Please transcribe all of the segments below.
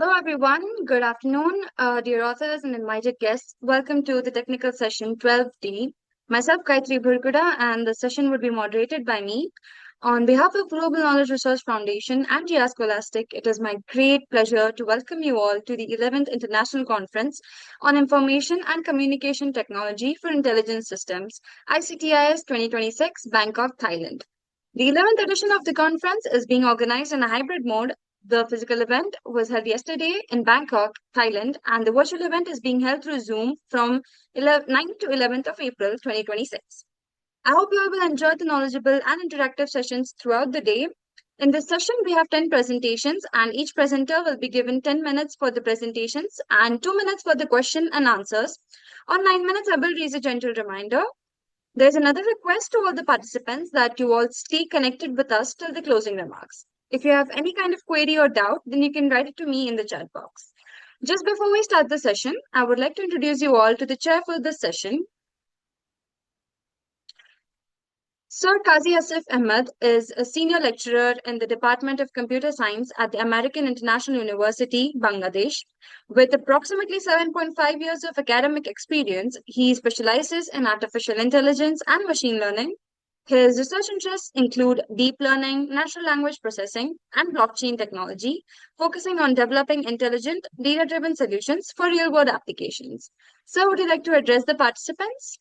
Hello, everyone. Good afternoon, dear authors and invited guests. Welcome to the technical session 12D. Myself, Gayatri Burguda, and the session would be moderated by me. On behalf of Global Knowledge Research Foundation and GR Scholastic, it is my great pleasure to welcome you all to the 11th International Conference on Information and Communication Technology for Intelligence Systems, ICTIS 2026, Bangkok, Thailand. The 11th edition of the conference is being organized in a hybrid mode. The physical event was held yesterday in Bangkok, Thailand, and the virtual event is being held through Zoom from 9th to 11th of April 2026. I hope you all will enjoy the knowledgeable and interactive sessions throughout the day. In this session, we have 10 presentations, and each presenter will be given 10 minutes for the presentations and 2 minutes for the question and answers. On 9 minutes, I will raise a gentle reminder. There's another request to all the participants that you all stay connected with us till the closing remarks. If you have any kind of query or doubt, then you can write it to me in the chat box. Just before we start the session, I would like to introduce you all to the chair for this session. Sir Qazi Asif Ahmed is a senior lecturer in the Department of Computer Science at the American International University, Bangladesh. With approximately 7.5 years of academic experience, he specializes in artificial intelligence and machine learning. His research interests include deep learning, natural language processing, and blockchain technology, focusing on developing intelligent, data-driven solutions for real-world applications. Sir, would you like to address the participants?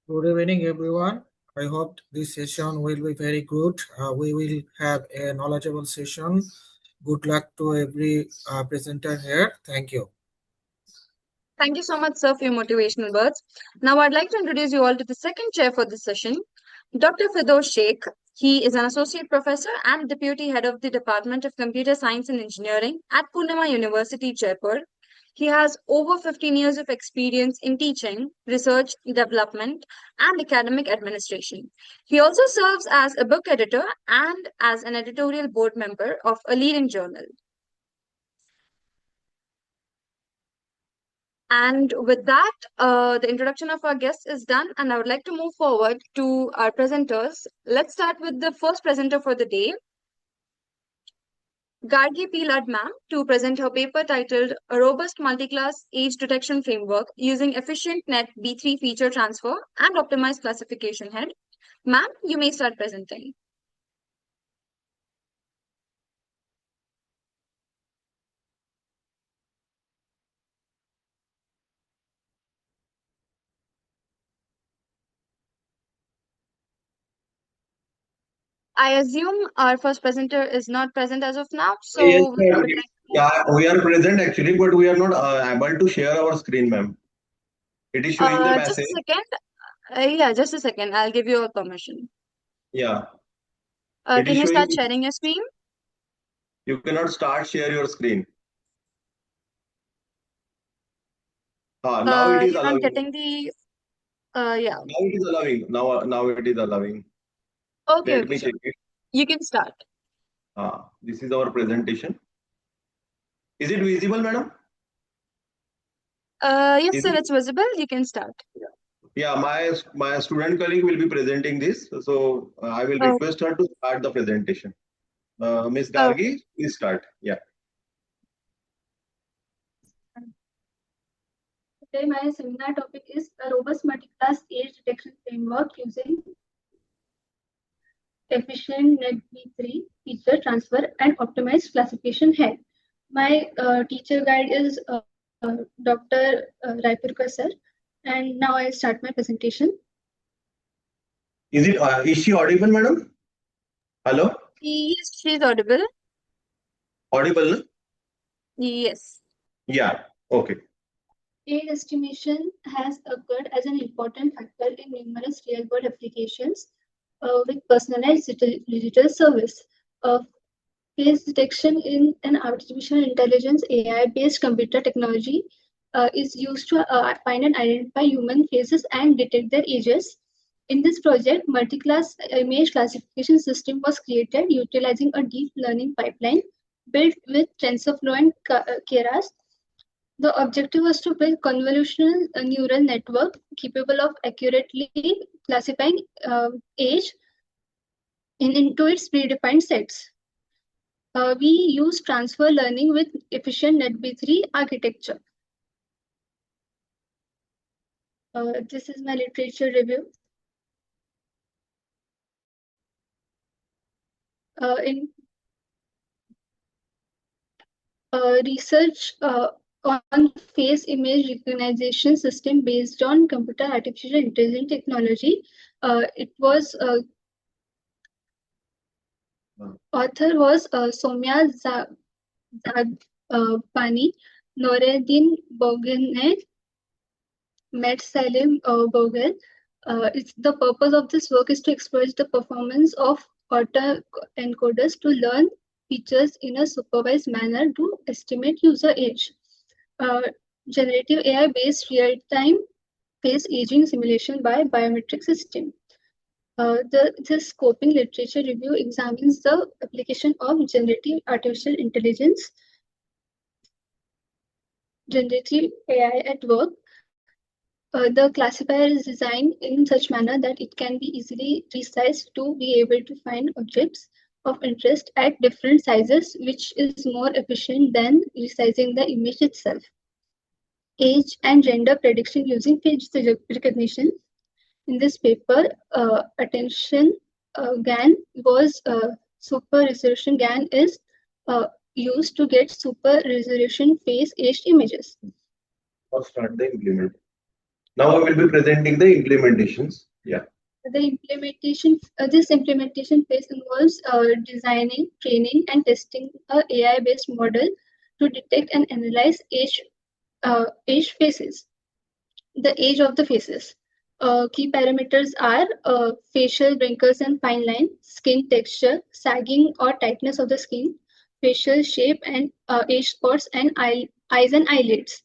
Good evening, everyone. I hope this session will be very good. We will have a knowledgeable session. Good luck to every presenter here. Thank you. Thank you so much, sir, for your motivational words. Now, I'd like to introduce you all to the second chair for this session, Dr. Firdaus Sheikh. He is an associate professor and deputy head of the Department of Computer Science and Engineering at Purnima University, Jaipur. He has over 15 years of experience in teaching, research, development, and academic administration. He also serves as a book editor and as an editorial board member of a leading journal. And with that, the introduction of our guests is done, and I would like to move forward to our presenters. Let's start with the first presenter for the day, Gargi P. Ludd ma'am, to present her paper titled A Robust Multi-Class Age Detection Framework Using Efficient Net B3 Feature Transfer and Optimized Classification Head. Ma'am, you may start presenting. I assume our first presenter is not present as of now, so Yes, I ma'am. would like Yeah, we are present actually, but we are not able to share our screen, ma'am. It is showing the just a message. second. Yeah, just a second. I'll give you a permission. Yeah, it Can is you showing. start sharing your screen? You cannot start share your screen. Now it is You're not allowing. getting the yeah. Now it is allowing. Now it is allowing. Okay, Let okay, me sure. check it. You can start. This is our presentation. Is it visible, madam? Yes, Is sir, it? it's visible. You can start. Yeah, my student colleague will be presenting this, so I will Oh, request her to start the presentation. Miss okay. Gargi, please start. Yeah. Today, my seminar topic is a robust multi-class age detection framework using efficient NetB3 feature transfer and optimized classification head. My teacher guide is Dr. Raipurkar sir, and now I start my presentation. Is she audible, madam? Hello? Yes, she's audible. Audible? No? Yes. Yeah. Okay. Age estimation has occurred as an important factor in numerous real-world applications with personalized digital service. Face detection in an artificial intelligence AI-based computer technology is used to find and identify human faces and detect their ages. In this project, multi-class image classification system was created utilizing a deep learning pipeline built with TensorFlow and Keras. The objective was to build convolutional neural network capable of accurately classifying age into its predefined sets. We use transfer learning with efficient NetB3 architecture. This is my literature review. In research on face image recognition system based on computer artificial intelligence technology. It was author was Soumya Zagpani, Noreddin Bogenel, Matt Salim Bogle. It's the purpose of this work is to exploit the performance of autoencoders to learn features in a supervised manner to estimate user age. Generative AI-based real-time face aging simulation by biometric system. The scoping literature review examines the application of generative artificial intelligence, generative AI at work. The classifier is designed in such manner that it can be easily resized to be able to find objects of interest at different sizes, which is more efficient than resizing the image itself. Age and gender prediction using face recognition. In this paper, attention GAN was super resolution GAN is used to get super resolution face aged images. Or start the implement. Now I will be presenting the implementations. Yeah. The implementation, this implementation phase involves designing, training, and testing a AI-based model to detect and analyze age faces. The age of the faces. Key parameters are facial wrinkles and fine line, skin texture, sagging or tightness of the skin, facial shape, and age spots, and eyes and eyelids.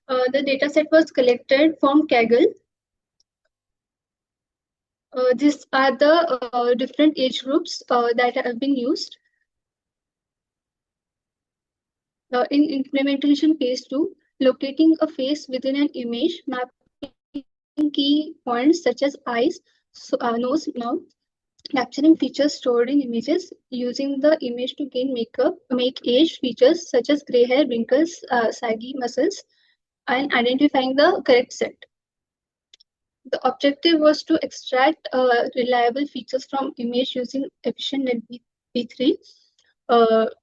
The dataset was collected from Kaggle. These are the different age groups that have been used. In implementation phase 2, locating a face within an image, mapping key points such as eyes, nose, mouth, capturing features stored in images, using the image to make age features such as gray hair, wrinkles, saggy muscles, and identifying the correct set. The objective was to extract reliable features from image using efficient NetB3,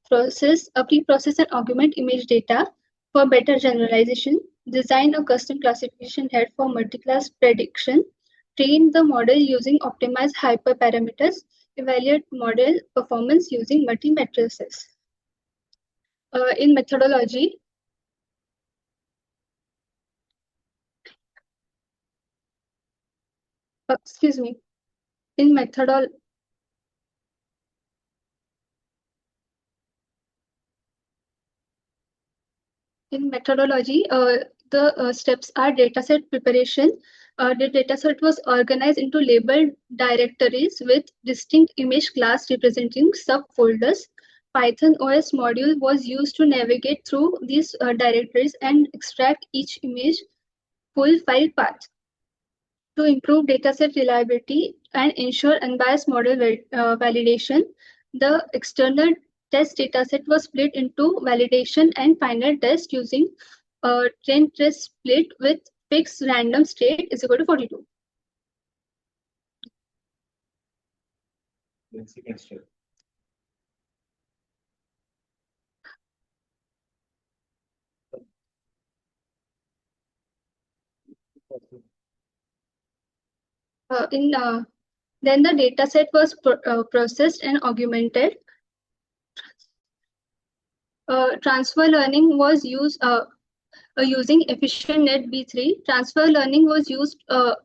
pre-process and augment image data for better generalization, design a custom classification head for multi-class prediction, train the model using optimized hyperparameters, evaluate model performance using multi-matrices. In methodology, in methodology, the steps are dataset preparation. The dataset was organized into labeled directories with distinct image class representing subfolders. Python OS module was used to navigate through these directories and extract each image full file path. To improve dataset reliability and ensure unbiased model validation, the external test dataset was split into validation and final test using a trend test split with fixed random state is equal to 42. Second step. Then the dataset was processed and augmented. Transfer learning was used using efficient NetB3. Transfer learning was used with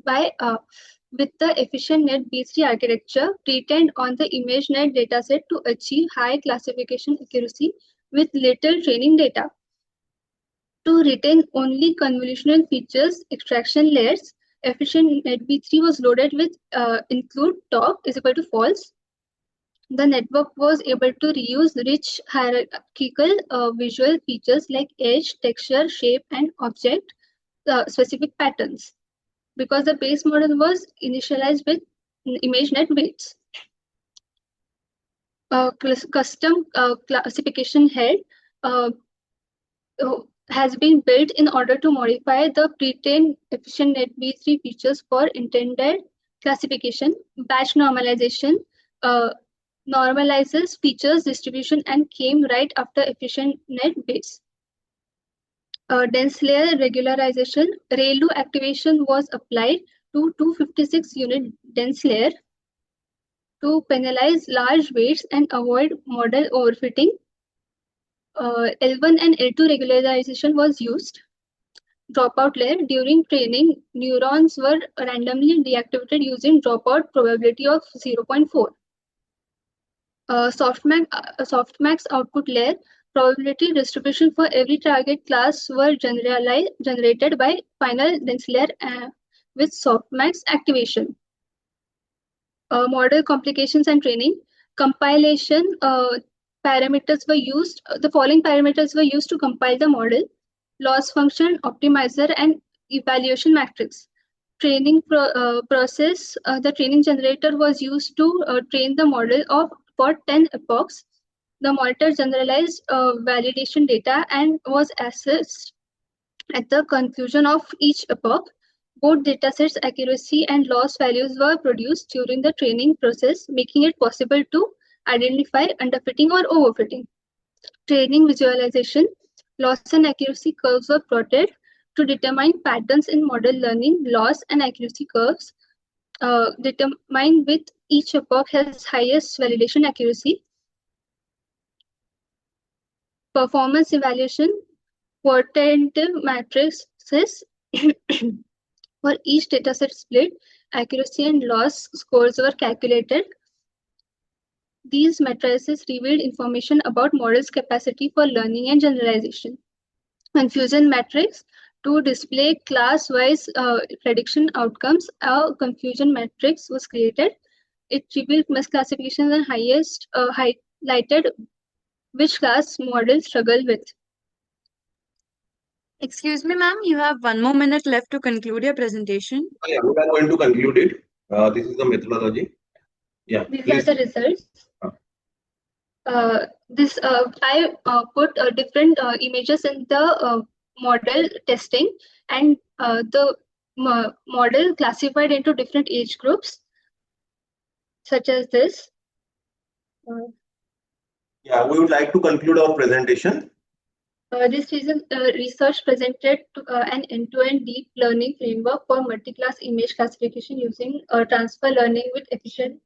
the efficient NetB3 architecture trained on the ImageNet dataset to achieve high classification accuracy with little training data. To retain only convolutional features extraction layers, efficient NetB3 was loaded with include top is equal to false. The network was able to reuse rich hierarchical visual features like edge, texture, shape, and object specific patterns because the base model was initialized with ImageNet weights. custom classification head has been built in order to modify the pre-trained efficient net V3 features for intended classification. Batch normalization normalizes features distribution and came right after efficient net bits. Dense layer regularization, ReLU activation was applied to 256 unit dense layer to penalize large weights and avoid model overfitting. L1 and L2 regularization was used. Dropout layer, during training, neurons were randomly deactivated using dropout probability of 0.4. Softmax output layer, probability distribution for every target class were generated by final dense layer with softmax activation. Model complications and training. Compilation parameters were used. The following parameters were used to compile the model: loss function, optimizer, and evaluation matrix. Training process. The training generator was used to train the model for 10 epochs. The monitor generalized validation data and was assessed at the conclusion of each epoch. Both datasets' accuracy and loss values were produced during the training process, making it possible to identify underfitting or overfitting. Training visualization, loss and accuracy curves were plotted to determine patterns in model learning. Loss and accuracy curves determine which each epoch has highest validation accuracy. Performance evaluation, quantitative matrices for each dataset split, accuracy and loss scores were calculated. These matrices revealed information about model's capacity for learning and generalization. Confusion matrix, to display class-wise prediction outcomes, a confusion matrix was created. It revealed misclassifications and highlighted which class models struggle with. Excuse me, ma'am, you have 1 more minute left to conclude your presentation. Yeah, we are going to conclude it. This is the methodology. Yeah, These please. are the results. I put different images in the model testing, and the model classified into different age groups, such as this. Yeah, we would like to conclude our presentation. This research presented an end-to-end deep learning framework for multi-class image classification using transfer learning with efficient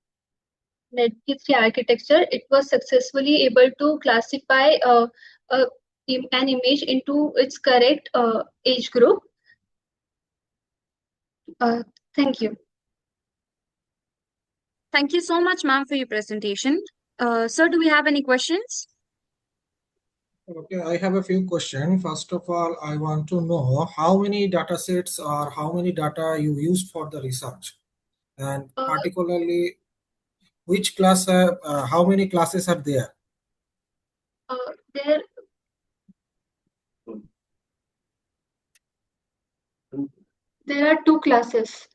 NetP3 architecture. It was successfully able to classify an image into its correct age group. Thank you. Thank you so much, ma'am, for your presentation. Sir, do we have any questions? Okay, I have a few questions. First of all, I want to know how many data sets or how many data you used for the research, and particularly which class, how many classes are there? There are 2 classes.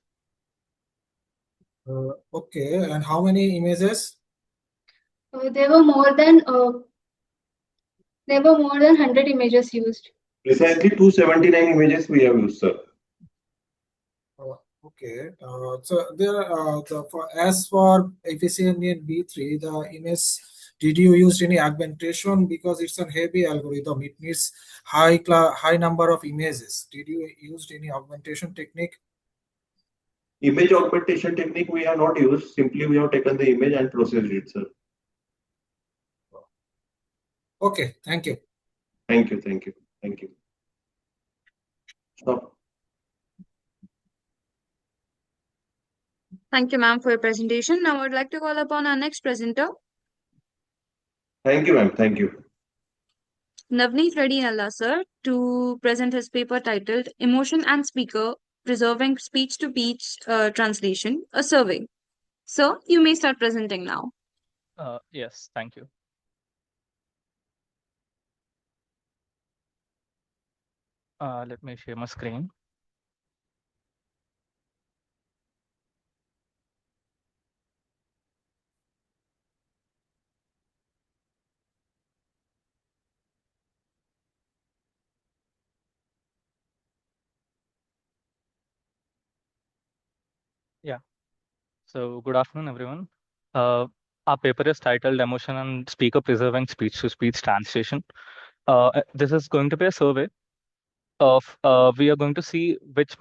Okay, and how many images? There were more than 100 images used. Precisely 279 images we have used, sir. Okay, so there, as for efficiency in B3, the image, did you use any augmentation, because it's a heavy algorithm? It needs high number of images. Did you use any augmentation technique? Image augmentation technique we have not used. Simply we have taken the image and processed it, sir. Okay, thank you. Thank you, thank you, thank you. Stop. Thank you, ma'am, for your presentation. Now I would like to call upon our next presenter, Thank you, ma'am. Thank you. Navneet Reddy Nalla, sir, to present his paper titled Emotion and Speaker Preserving Speech-to-Speech Translation, a Survey. Sir, you may start presenting now. Yes, thank you. Let me share my screen. So good afternoon, everyone. Our paper is titled Emotion and Speaker Preserving Speech-to-Speech Translation. This is going to be a survey of we are going to see which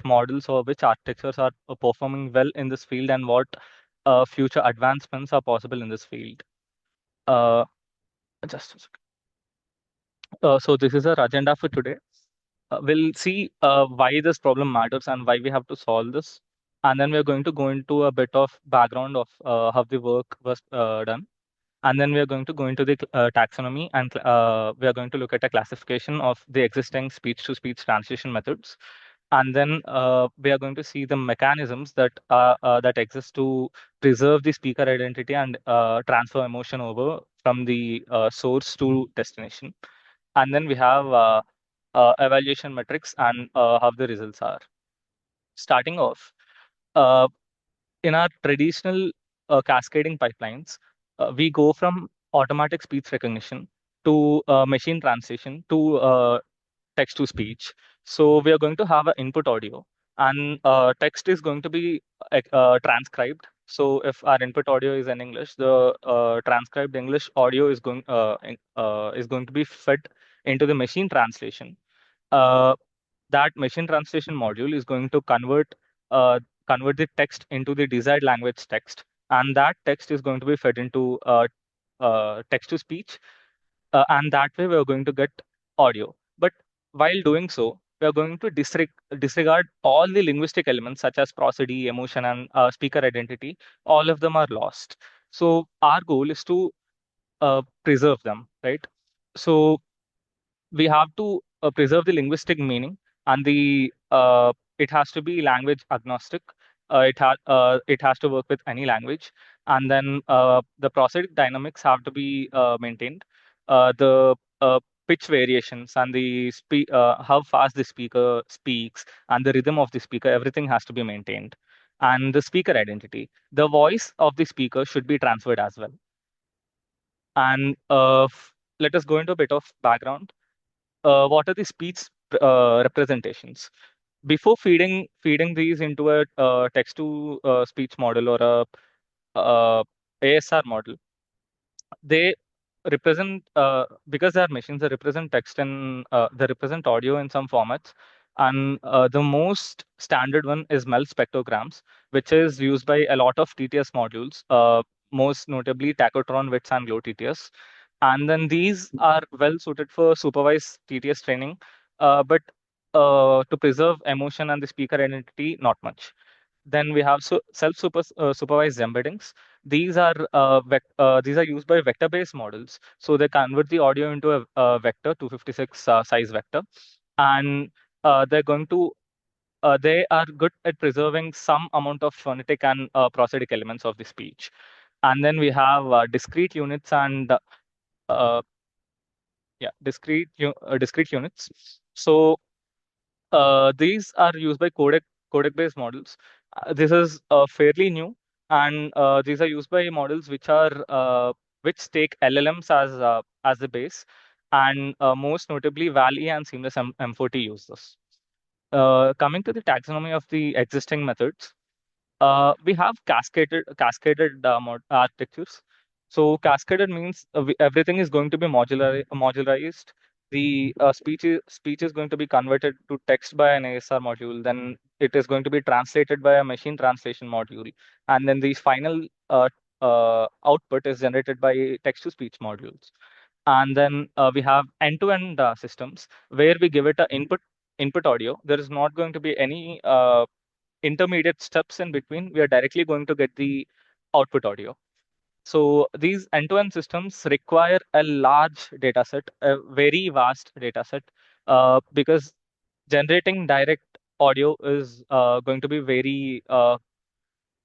models or which architectures are performing well in this field and what future advancements are possible in this field. Uh, just a second. So this is our agenda for today. We'll see why this problem matters and why we have to solve this. And then we're going to go into a bit of background of how the work was done. And then we are going to go into the taxonomy and we are going to look at a classification of the existing speech-to-speech translation methods. And then we are going to see the mechanisms that exist to preserve the speaker identity and transfer emotion over from the source to destination. And then we have evaluation metrics and how the results are. Starting off, uh, in our traditional cascading pipelines, we go from automatic speech recognition to machine translation to text to speech. So we are going to have an input audio, and text is going to be transcribed. So if our input audio is in English, the transcribed English audio is going to be fed into the machine translation. Uh, that machine translation module is going to convert the text into the desired language text, and that text is going to be fed into text to speech, and that way we are going to get audio. But while doing so, we are going to disregard all the linguistic elements such as prosody, emotion, and speaker identity. All of them are lost. So our goal is to preserve them, right? So we have to preserve the linguistic meaning, and the it has to be language agnostic. It has to work with any language, and then the prosodic dynamics have to be maintained. The pitch variations and how fast the speaker speaks and the rhythm of the speaker, everything has to be maintained. And the speaker identity, the voice of the speaker should be transferred as well. And let us go into a bit of background. What are the speech representations? Before feeding these into a text to speech model or a ASR model, they represent because they are machines, they represent text and they represent audio in some formats. And the most standard one is MEL spectrograms, which is used by a lot of TTS modules, most notably Tachotron, WITS, and Glow TTS. And then these are well suited for supervised TTS training, but to preserve emotion and the speaker identity, not much. Then we have supervised embeddings. These are used by vector-based models. So they convert the audio into a vector, 256 size vector, and they're going to they are good at preserving some amount of phonetic and prosodic elements of the speech. And then we have discrete units and discrete units. So these are used by codec-based models. This is fairly new, and these are used by models which take LLMs as the base, and most notably, Valley and Seamless M40 use this. Coming to the taxonomy of the existing methods, we have cascaded architectures. So cascaded means everything is going to be modularized. The speech is going to be converted to text by an ASR module. Then it is going to be translated by a machine translation module, and then the final output is generated by text-to-speech modules. And then we have end-to-end systems where we give it an input audio. There is not going to be any intermediate steps in between. We are directly going to get the output audio. So these end-to-end systems require a large data set, a very vast data set, because generating direct audio is going to be very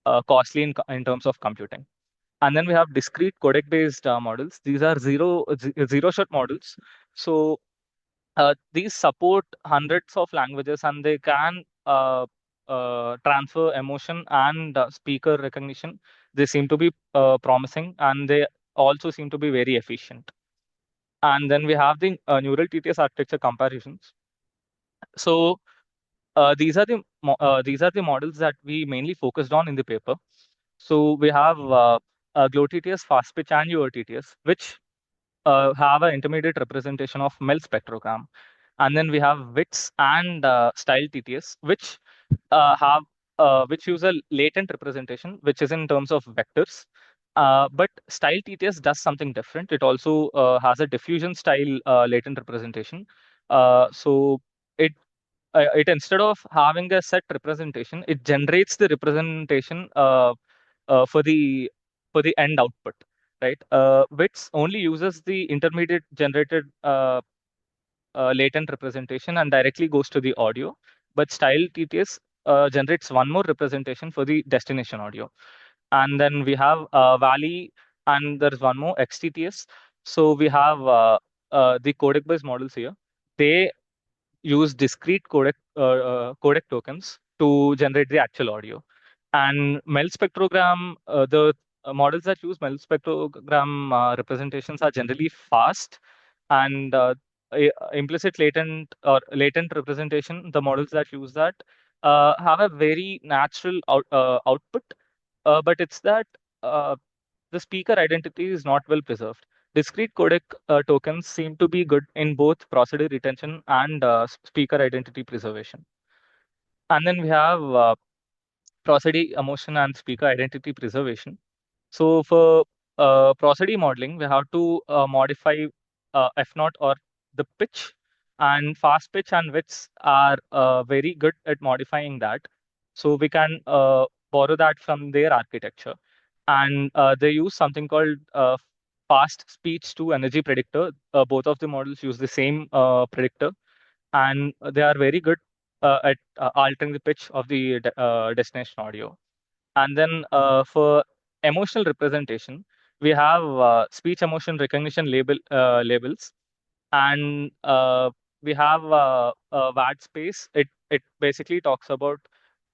costly in terms of computing. And then we have discrete codec-based models. These are zero-shot models. So these support hundreds of languages, and they can transfer emotion and speaker recognition. They seem to be promising, and they also seem to be very efficient. And then we have the neural TTS architecture comparisons. So these are the models that we mainly focused on in the paper. So we have GLOW-TTS, fast pitch, and UOTTS, which have an intermediate representation of MEL spectrogram. And then we have WITS and style TTS, which use a latent representation, which is in terms of vectors. But style TTS does something different. It also has a diffusion style latent representation. So it it instead of having a set representation, it generates the representation for the end output, right? WITS only uses the intermediate generated latent representation and directly goes to the audio, but style TTS generates one more representation for the destination audio. And then we have Valley, and there's one more XTTS. So we have the codec-based models here. They use discrete codec tokens to generate the actual audio. And MEL spectrogram, the models that use MEL spectrogram representations are generally fast, and implicit latent or latent representation, the models that use that have a very natural output, but it's that uh, the speaker identity is not well preserved. Discrete codec tokens seem to be good in both prosody retention and speaker identity preservation. And then we have prosody, emotion, and speaker identity preservation. So for prosody modeling, we have to modify F naught or the pitch, and fast pitch and widths are very good at modifying that. So we can borrow that from their architecture. And they use something called fast speech to energy predictor. Both of the models use the same predictor, and they are very good at altering the pitch of the destination audio. And then for emotional representation, we have speech emotion recognition labels, and we have WAD space. It basically talks about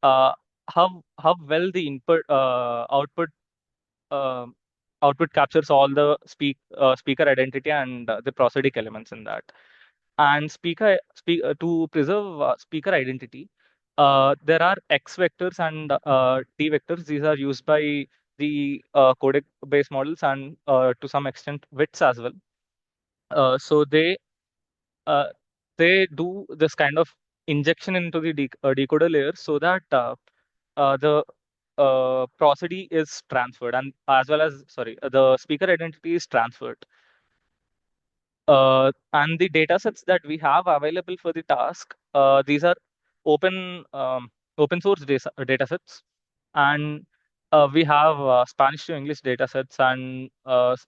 uh, how well the uh, output captures all the speaker identity and the prosodic elements in that. And to preserve speaker identity, there are X vectors and T vectors. These are used by the codec-based models and to some extent WITS as well. So uh, they do this kind of injection into the decoder layer so that the prosody is transferred, and as well as, sorry, the speaker identity is transferred. And the data sets that we have available for the task, these are open open source data sets, and we have Spanish to English data sets and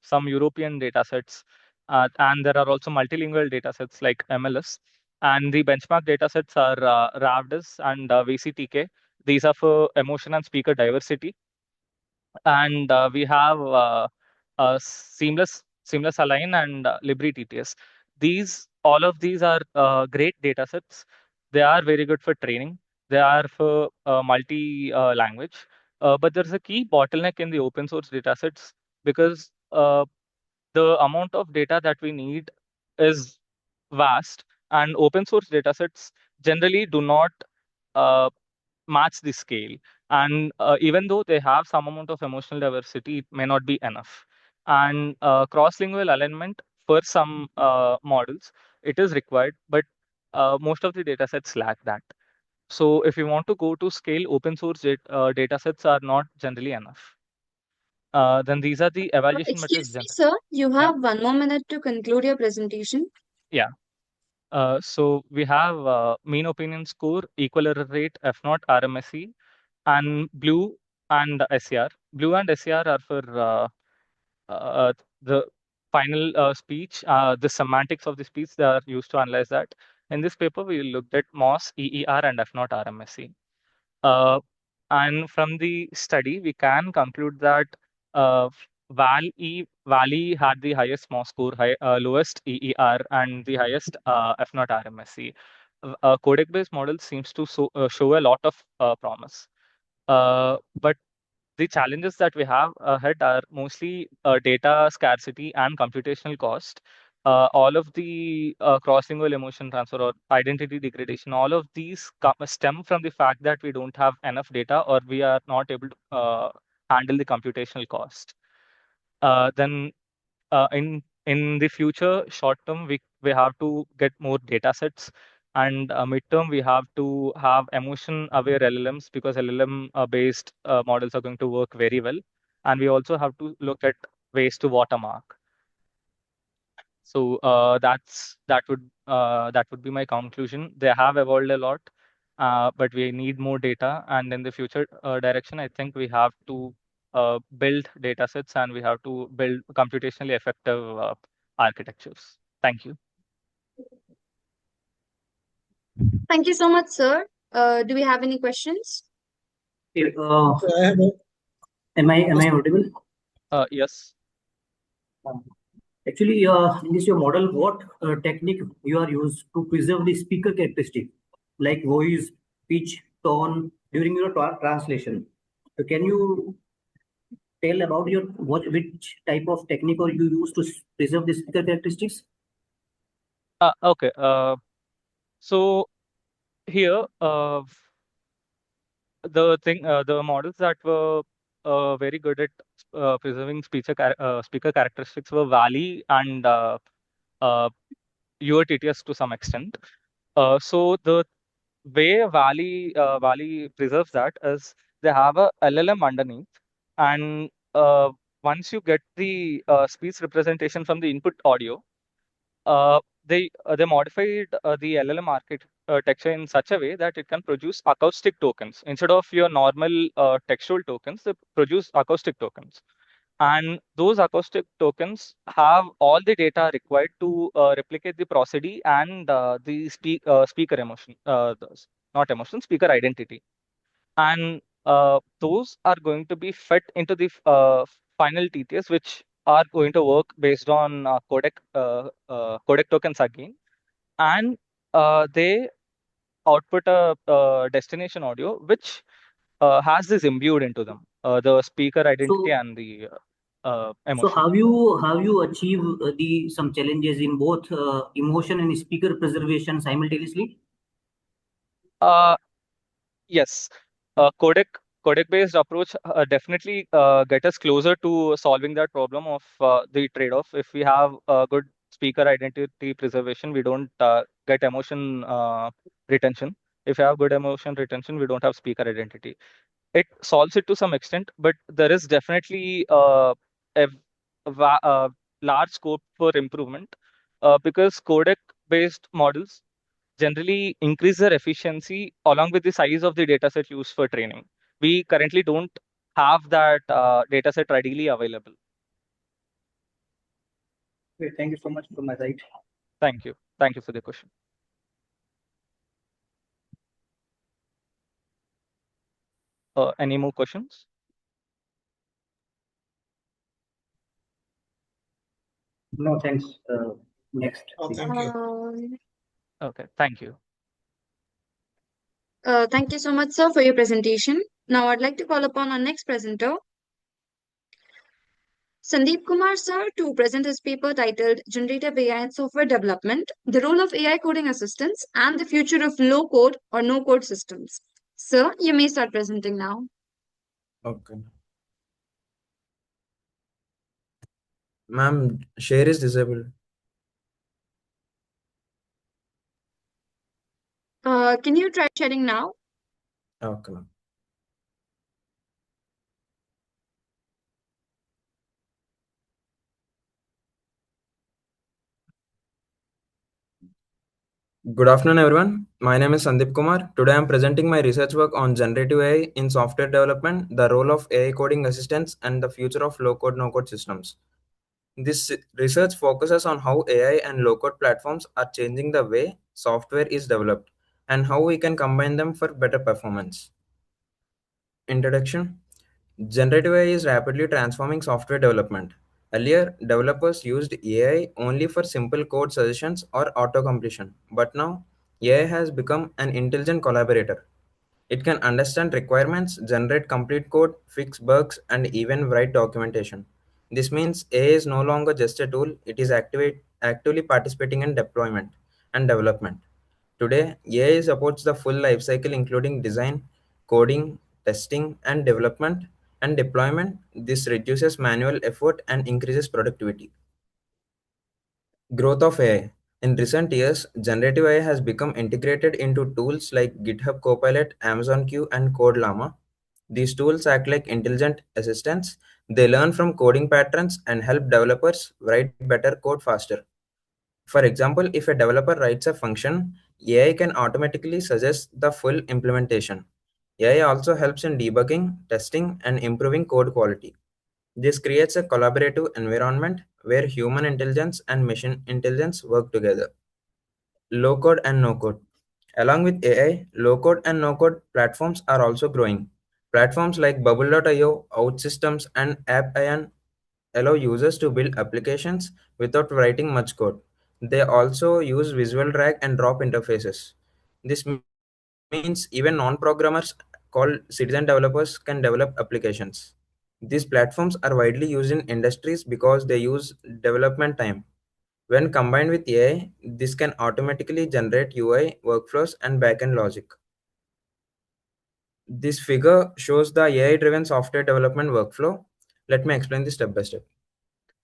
some European data sets, and there are also multilingual data sets like MLS. And the benchmark data sets are RAVDIS and VCTK. These are for emotion and speaker diversity. And we have seamless align and LibreTTS. All of these are great data sets. They are very good for training. They are for multi language. But there's a key bottleneck in the open source data sets, because the amount of data that we need is vast, and open source data sets generally do not uh, match the scale. And even though they have some amount of emotional diversity, it may not be enough. And cross-lingual alignment for some models, it is required, but most of the data sets lack that. So if you want to go to scale, open source data sets are not generally enough. Then these are the evaluation metrics. Excuse me, sir. You Yeah, have 1 more minute to conclude your presentation. yeah. So we have mean opinion score, equal error rate, F naught, RMSE, and Blue and SCR. Blue and SCR are for the final speech, the semantics of the speech. They are used to analyze that. In this paper, we looked at MOS, EER, and F naught RMSE. And from the study, we can conclude that uh, Valley had the highest MOS score, lowest EER, and the highest F naught RMSE. Codec-based model seems to show a lot of promise. But the challenges that we have ahead are mostly data scarcity and computational cost. all of the cross-lingual emotion transfer or identity degradation, all of these stem from the fact that we don't have enough data or we are not able to handle the computational cost. Then in the future, short term, we have to get more data sets, and midterm we have to have emotion aware LLMs because LLM based models are going to work very well, and we also have to look at ways to watermark. So that would be my conclusion. They have evolved a lot, but we need more data. And in the future direction, I think we have to build data sets and we have to build computationally effective architectures. Thank you. Thank you so much, sir. Do we have any questions? I have a Am I audible? Yes. Actually, in this your model, what technique you are used to preserve the speaker characteristic, like voice, pitch, tone during your translation? So can you tell about your which type of technique or you use to preserve the speaker characteristics? Okay. So here, the models that were very good at preserving speaker characteristics were Valley and uh, UATTS to some extent. So the way Valley preserves that is they have a LLM underneath, and once you get the speech representation from the input audio, they modified the LLM architecture in such a way that it can produce acoustic tokens instead of your normal textual tokens. They produce acoustic tokens, and those acoustic tokens have all the data required to replicate the prosody and the speaker emotion, not emotion, speaker identity, and those are going to be fed into the final TTS, which are going to work based on codec tokens again, and they output a destination audio which has this imbued into them, the speaker identity So, and the so emotion. have you achieved the some challenges in both emotion and speaker preservation simultaneously? Uh, Yes, codec based approach definitely get us closer to solving that problem of the trade-off. If we have good speaker identity preservation, we don't get emotion retention. If we have good emotion retention, we don't have speaker identity. It solves it to some extent, but there is definitely a large scope for improvement because codec based models generally increase their efficiency along with the size of the dataset used for training. We currently don't have that dataset readily available. Okay, thank you so much from my side. Thank you. Thank you for the question. Any more questions? No, thanks. Next. thank you. Okay, thank you. Thank you so much, sir, for your presentation. Now I'd like to call upon our next presenter, Sandeep Kumar, sir, to present his paper titled Generative AI and Software Development, the Role of AI Coding Assistants and the Future of Low Code or No Code Systems. Sir, you may start presenting now. Okay. Ma'am, share is disabled. Can you try sharing now? Okay, ma'am. Good afternoon, everyone. My name is Sandeep Kumar. Today I'm presenting my research work on generative AI in software development, the role of AI coding assistants, and the future of low-code, no-code systems. This research focuses on how AI and low-code platforms are changing the way software is developed and how we can combine them for better performance. Introduction. Generative AI is rapidly transforming software development. Earlier, developers used AI only for simple code suggestions or auto-completion, but now AI has become an intelligent collaborator. It can understand requirements, generate complete code, fix bugs, and even write documentation. This means AI is no longer just a tool, it is actively participating in deployment and development. Today, AI supports the full life cycle including design, coding, testing, and development and deployment. This reduces manual effort and increases productivity. Growth of AI. In recent years, generative AI has become integrated into tools like GitHub Copilot, Amazon Q, and Code Llama. These tools act like intelligent assistants. They learn from coding patterns and help developers write better code faster. For example, if a developer writes a function, AI can automatically suggest the full implementation. AI also helps in debugging, testing, and improving code quality. This creates a collaborative environment where human intelligence and machine intelligence work together. Low code and no code. Along with AI, low code and no code platforms are also growing. Platforms like Bubble.io, OutSystems, and AppIron allow users to build applications without writing much code. They also use visual drag and drop interfaces. This means even non-programmers called citizen developers can develop applications. These platforms are widely used in industries because they use development time. When combined with AI, this can automatically generate UI, workflows, and backend logic. This figure shows the AI-driven software development workflow. Let me explain this step by step.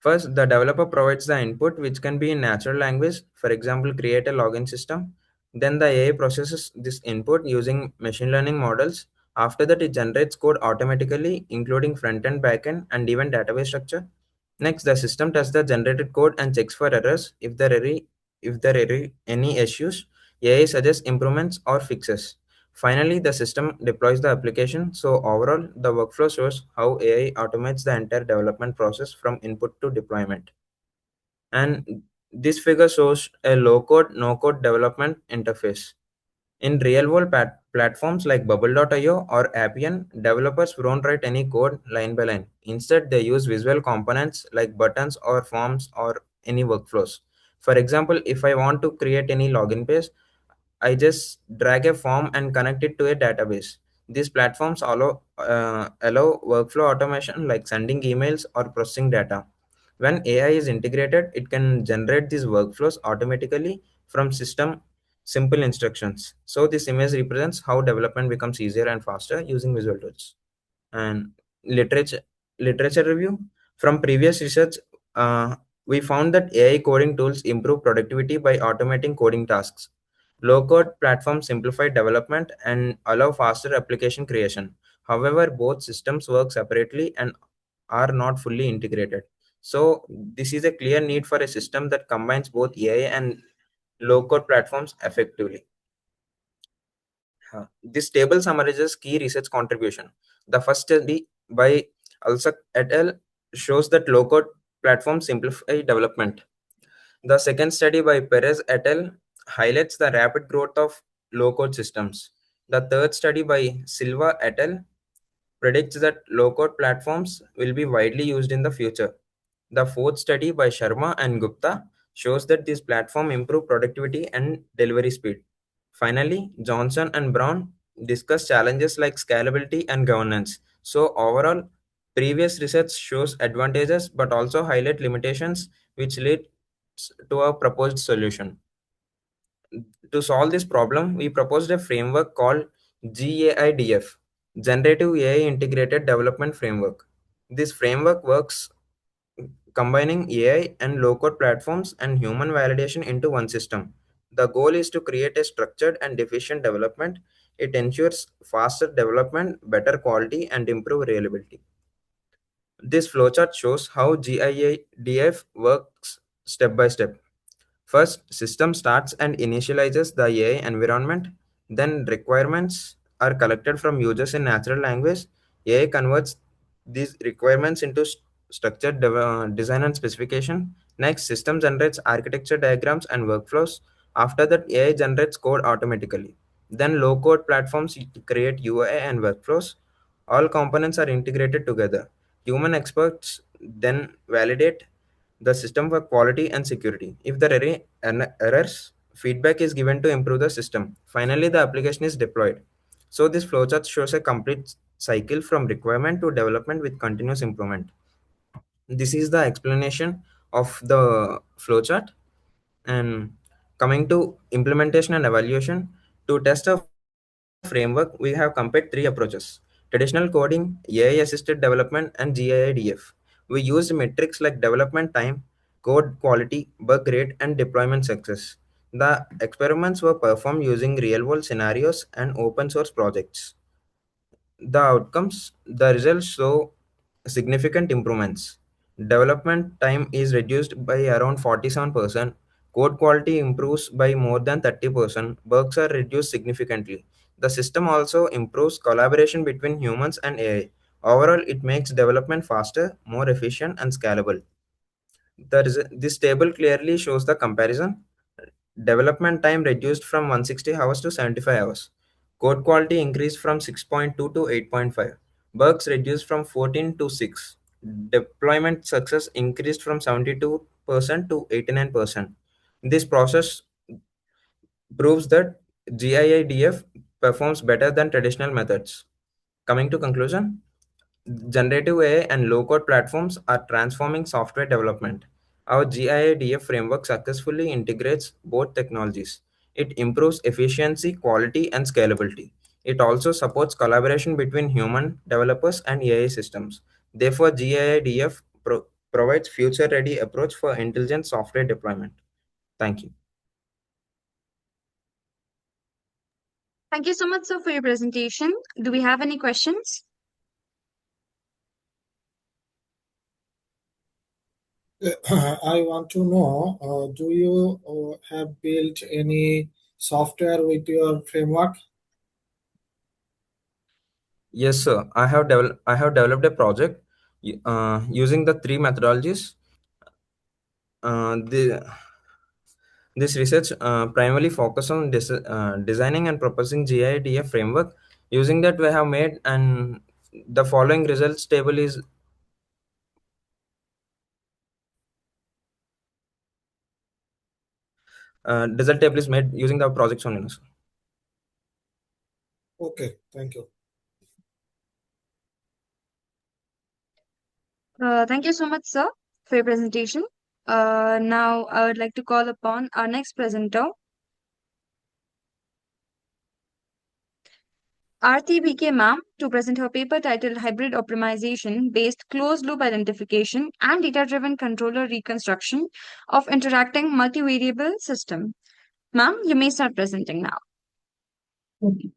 First, the developer provides the input, which can be in natural language, for example, create a login system. Then the AI processes this input using machine learning models. After that, it generates code automatically, including front-end, back-end, and even database structure. Next, the system tests the generated code and checks for errors. If there are any issues, AI suggests improvements or fixes. Finally, the system deploys the application. So overall, the workflow shows how AI automates the entire development process from input to deployment. And this figure shows a low-code, no-code development interface. In real-world platforms like Bubble.io or Appian, developers don't write any code line by line. Instead, they use visual components like buttons or forms or any workflows. For example, if I want to create any login page, I just drag a form and connect it to a database. These platforms allow workflow automation like sending emails or processing data. When AI is integrated, it can generate these workflows automatically from system simple instructions. So this image represents how development becomes easier and faster using visual tools. And literature literature review. From previous research, uh, we found that AI coding tools improve productivity by automating coding tasks. Low code platforms simplify development and allow faster application creation. However, both systems work separately and are not fully integrated. So this is a clear need for a system that combines both AI and low code platforms effectively. This table summarizes key research contribution. The first study by Alsak et al. Shows that low-code platforms simplify development. The second study by Perez et al. Highlights the rapid growth of low-code systems. The third study by Silva et al. Predicts that low-code platforms will be widely used in the future. The fourth study by Sharma and Gupta shows that these platforms improve productivity and delivery speed. Finally, Johnson and Brown discuss challenges like scalability and governance. So overall, previous research shows advantages but also highlight limitations which lead to a proposed solution. To solve this problem, we proposed a framework called GAIDF, Generative AI Integrated Development Framework. This framework works combining AI and low-code platforms and human validation into one system. The goal is to create a structured and efficient development. It ensures faster development, better quality, and improved reliability. This flowchart shows how GIADF works step by step. First, system starts and initializes the AI environment. Then requirements are collected from users in natural language. AI converts these requirements into structured design and specification. Next, system generates architecture diagrams and workflows. After that, AI generates code automatically. Then low-code platforms create UI and workflows. All components are integrated together. Human experts then validate the system for quality and security. If there are any errors, feedback is given to improve the system. Finally, the application is deployed. So this flowchart shows a complete cycle from requirement to development with continuous improvement. This is the explanation of the flowchart. And coming to implementation and evaluation, to test a framework, we have compared three approaches: traditional coding, AI assisted development, and GIIDF. We used metrics like development time, code quality, bug rate, and deployment success. The experiments were performed using real world scenarios and open source projects. The outcomes, the results show significant improvements. Development time is reduced by around 47%, code quality improves by more than 30%, bugs are reduced significantly. The system also improves collaboration between humans and AI. Overall, it makes development faster, more efficient, and scalable. This table clearly shows the comparison. Development time reduced from 160 hours to 75 hours. Code quality increased from 6.2 to 8.5. Bugs reduced from 14 to 6. Deployment success increased from 72% to 89%. This process proves that GIIDF performs better than traditional methods. Coming to conclusion, generative AI and low code platforms are transforming software development. Our GIIDF framework successfully integrates both technologies. It improves efficiency, quality, and scalability. It also supports collaboration between human developers and AI systems. Therefore, GIIDF provides future ready approach for intelligent software deployment. Thank you. Thank you so much, sir, for your presentation. Do we have any questions? I want to know, do you have built any software with your framework? Yes, sir. I have developed a project using the three methodologies. This research primarily focus on designing and proposing GIDF framework. Using that, we have made, and the following results table is result table is made using the projects only. Sir. Okay, thank you. Thank you so much, sir, for your presentation. Now, I would like to call upon our next presenter, Aarti BK ma'am, to present her paper titled Hybrid Optimization Based Closed Loop Identification and Data-Driven Controller Reconstruction of Interacting Multivariable System. Ma'am, you may start presenting now. Okay.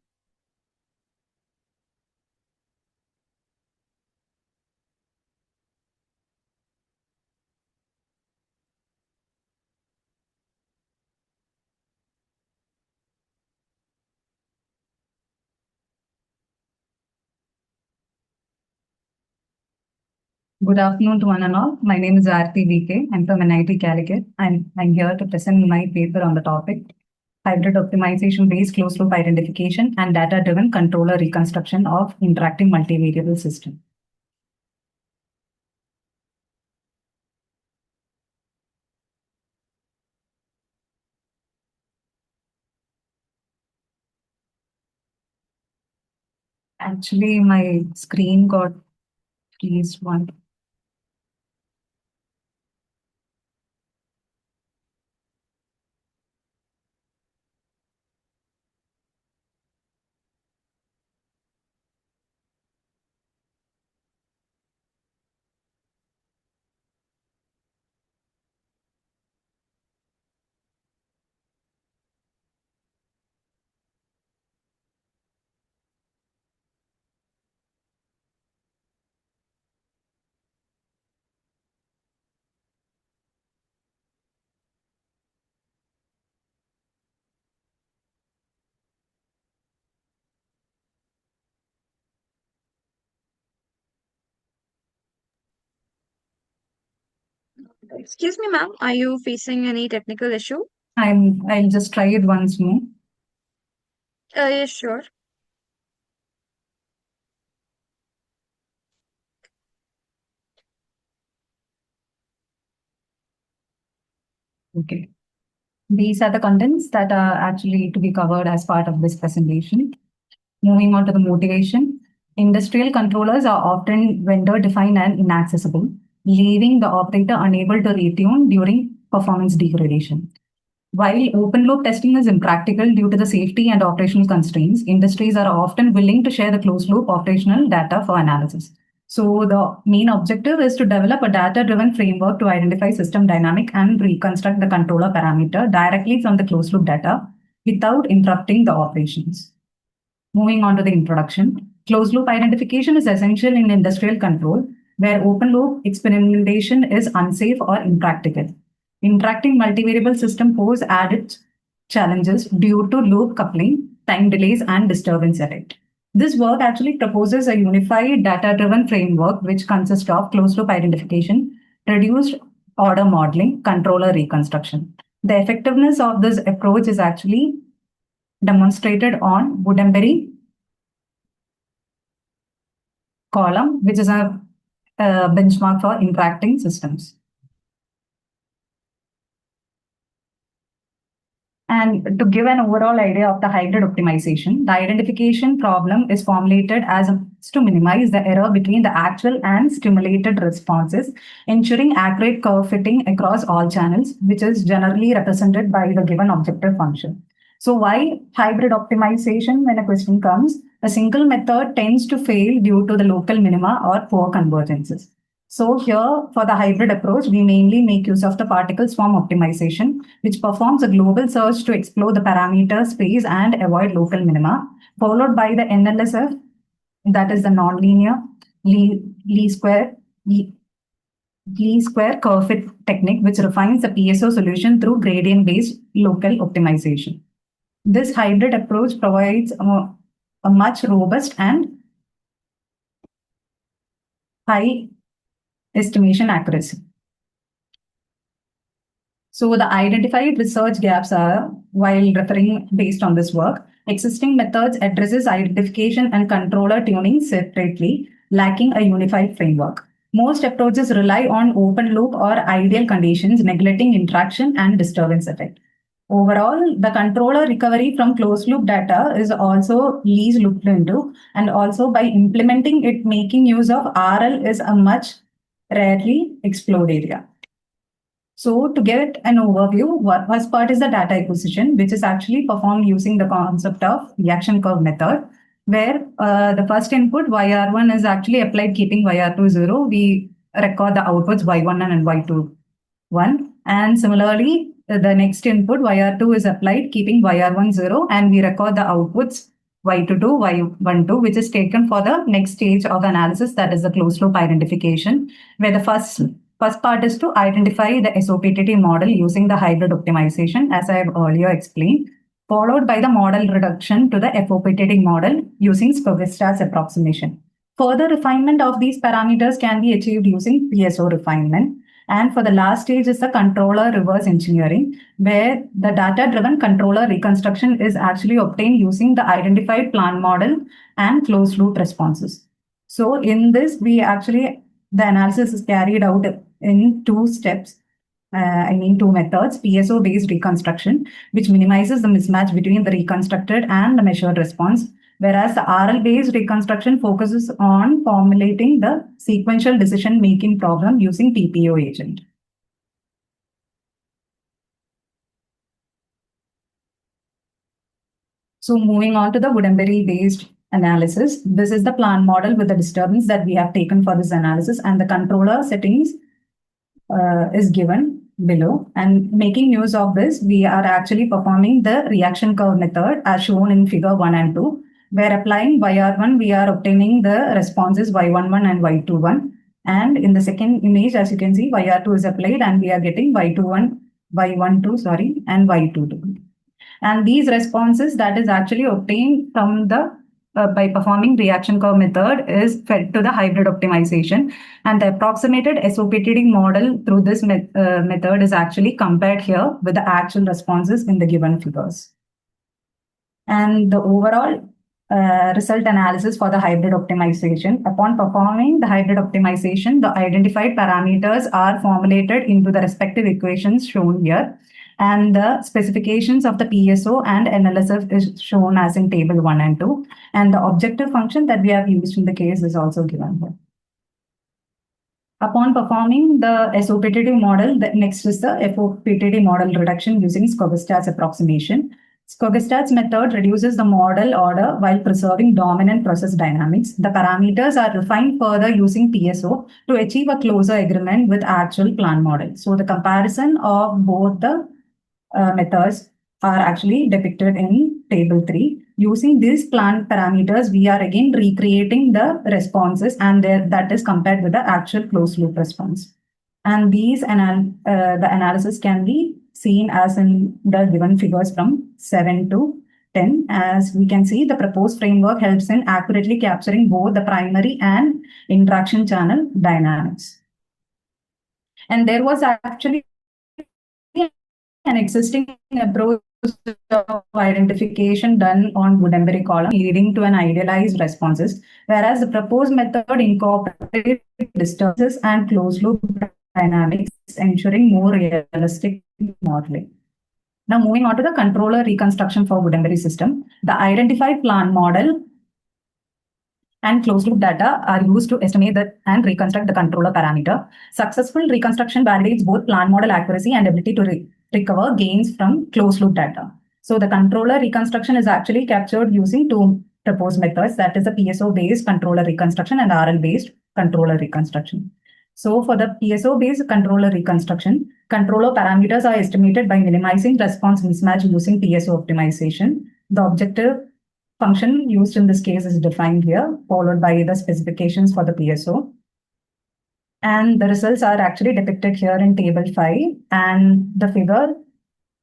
Good afternoon to one and all. My name is Aarti VK. I'm from NIT Calicut. I'm here to present my paper on the topic Hybrid Optimization Based Closed Loop Identification and Data-Driven Controller Reconstruction of Interacting Multivariable System. Actually, my screen got freeze one. Excuse me, ma'am, are you facing any technical issue? I'll just try it once more. Yes, sure. Okay. These are the contents that are actually to be covered as part of this presentation. Moving on to the motivation. Industrial controllers are often vendor defined and inaccessible. leaving the operator unable to retune during performance degradation. While open loop testing is impractical due to the safety and operational constraints, industries are often willing to share the closed loop operational data for analysis. So the main objective is to develop a data-driven framework to identify system dynamic and reconstruct the controller parameter directly from the closed loop data without interrupting the operations. Moving on to the introduction, closed loop identification is essential in industrial control, where open loop experimentation is unsafe or impractical. Interacting multivariable system pose added challenges due to loop coupling, time delays, and disturbance effect. This work actually proposes a unified data-driven framework which consists of closed loop identification, reduced order modeling, controller reconstruction. The effectiveness of this approach is actually demonstrated on Woodemberry column, which is a benchmark for interacting systems. And to give an overall idea of the hybrid optimization, the identification problem is formulated as to minimize the error between the actual and stimulated responses, ensuring accurate curve fitting across all channels, which is generally represented by the given objective function. So why hybrid optimization when a question comes? A single method tends to fail due to the local minima or poor convergences. So here for the hybrid approach, we mainly make use of the particle swarm optimization, which performs a global search to explore the parameter space and avoid local minima, followed by the NLSF, that is the nonlinear least square curve fit technique, which refines the PSO solution through gradient-based local optimization. This hybrid approach provides a much robust and high estimation accuracy. So the identified research gaps are, while referring based on this work, existing methods addresses identification and controller tuning separately, lacking a unified framework. Most approaches rely on open loop or ideal conditions, neglecting interaction and disturbance effect. Overall, the controller recovery from closed loop data is also least looked into, and also by implementing it, making use of RL is a much rarely explored area. So to get an overview, first part is the data acquisition, which is actually performed using the concept of reaction curve method, where the first input YR1 is actually applied keeping YR2 0. We record the outputs Y1 and Y2 1. And similarly, the next input YR2 is applied keeping YR1 0, and we record the outputs Y22, Y12, which is taken for the next stage of analysis, that is the closed loop identification, where the first part is to identify the SOPTT model using the hybrid optimization, as I have earlier explained, followed by the model reduction to the FOPTT model using Scovista's approximation. Further refinement of these parameters can be achieved using PSO refinement. And for the last stage is the controller reverse engineering, where the data-driven controller reconstruction is actually obtained using the identified plant model and closed loop responses. So in this, the analysis is carried out in two steps. Two methods, PSO-based reconstruction, which minimizes the mismatch between the reconstructed and the measured response, whereas the RL-based reconstruction focuses on formulating the sequential decision-making problem using TPO agent. So moving on to the Woodemberry-based analysis, this is the plant model with the disturbance that we have taken for this analysis, and the controller settings is given below. And making use of this, we are actually performing the reaction curve method as shown in figure 1 and 2, where applying YR1, we are obtaining the responses Y11 and Y21. And in the second image, as you can see, YR2 is applied and we are getting Y12, and Y22. And these responses that is actually obtained from the by performing reaction curve method is fed to the hybrid optimization, and the approximated SOPTD model through this method is actually compared here with the actual responses in the given figures. And the overall result analysis for the hybrid optimization. Upon performing the hybrid optimization, the identified parameters are formulated into the respective equations shown here, and the specifications of the PSO and NLSF is shown as in table 1 and 2, and the objective function that we have used in the case is also given here. Upon performing the SOPTD model, the next is the FOPTD model reduction using Skogestad's approximation. Skogestad's method reduces the model order while preserving dominant process dynamics. The parameters are refined further using PSO to achieve a closer agreement with actual plant model. So the comparison of both the methods are actually depicted in table 3. Using these plant parameters, we are again recreating the responses, and that is compared with the actual closed loop response. And these the analysis can be seen as in the given figures from 7 to 10. As we can see, the proposed framework helps in accurately capturing both the primary and interaction channel dynamics. And there was actually an existing approach of identification done on Wood-Embury column, leading to an idealized responses, whereas the proposed method incorporates disturbances and closed loop dynamics, ensuring more realistic modeling. Now, moving on to the controller reconstruction for Wood-Embury system, the identified plant model and closed loop data are used to estimate and reconstruct the controller parameter. Successful reconstruction validates both plant model accuracy and ability to recover gains from closed loop data. So the controller reconstruction is actually captured using two proposed methods, that is the PSO-based controller reconstruction and RL-based controller reconstruction. So for the PSO-based controller reconstruction, controller parameters are estimated by minimizing response mismatch using PSO optimization. The objective function used in this case is defined here, followed by the specifications for the PSO. And the results are actually depicted here in table 5, and the figure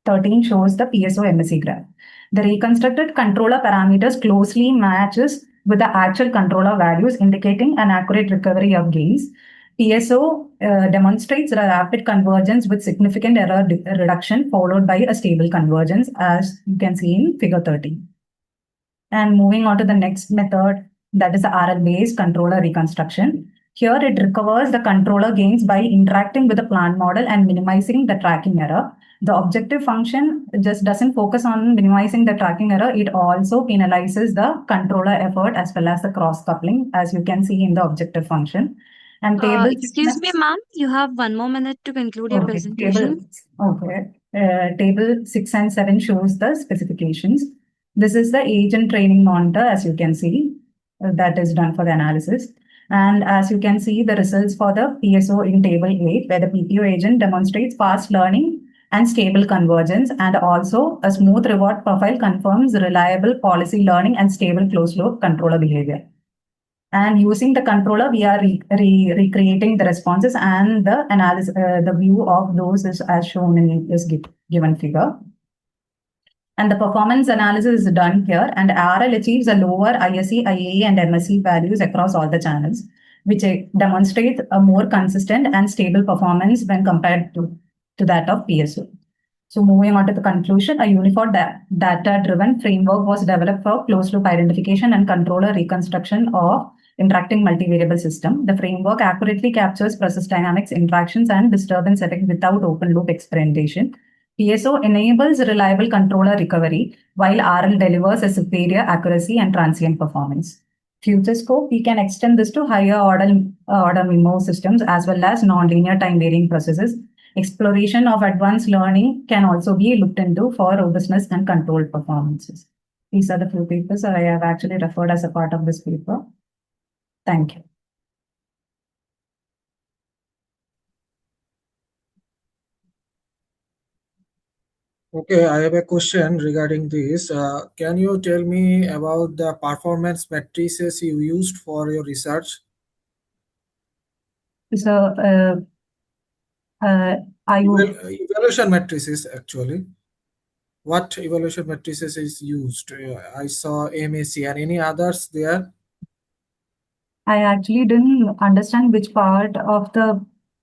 13 shows the PSO MSE graph. The reconstructed controller parameters closely matches with the actual controller values, indicating an accurate recovery of gains. PSO demonstrates a rapid convergence with significant error reduction, followed by a stable convergence, as you can see in figure 13. And moving on to the next method, that is the RL-based controller reconstruction. Here it recovers the controller gains by interacting with the plant model and minimizing the tracking error. The objective function just doesn't focus on minimizing the tracking error, it also penalizes the controller effort as well as the cross-coupling, as you can see in the objective function. And table excuse me, ma'am, you have 1 more minute to conclude your presentation. Table 6 and 7 shows the specifications. This is the agent training monitor, as you can see, that is done for the analysis. And as you can see, the results for the PSO in table 8, where the PPO agent demonstrates fast learning and stable convergence, and also a smooth reward profile confirms reliable policy learning and stable closed loop controller behavior. And using the controller, we are recreating the responses, and the analysis, the view of those is as shown in this given figure. And the performance analysis is done here, and RL achieves a lower ISE, IAE, and MSE values across all the channels, which demonstrates a more consistent and stable performance when compared to that of PSO. So moving on to the conclusion, a uniform data-driven framework was developed for closed-loop identification and controller reconstruction of interacting multivariable system. The framework accurately captures process dynamics, interactions, and disturbance effect without open-loop experimentation. PSO enables reliable controller recovery, while RL delivers a superior accuracy and transient performance. Future scope, we can extend this to higher order MIMO systems as well as nonlinear time varying processes. Exploration of advanced learning can also be looked into for robustness and controlled performances. These are the few papers that I have actually referred as a part of this paper. Thank you. Okay, I have a question regarding this. Can you tell me about the performance matrices you used for your research? So, evaluation matrices, actually. What evaluation matrices is used? I saw MAC and any others there? I actually didn't understand which part of the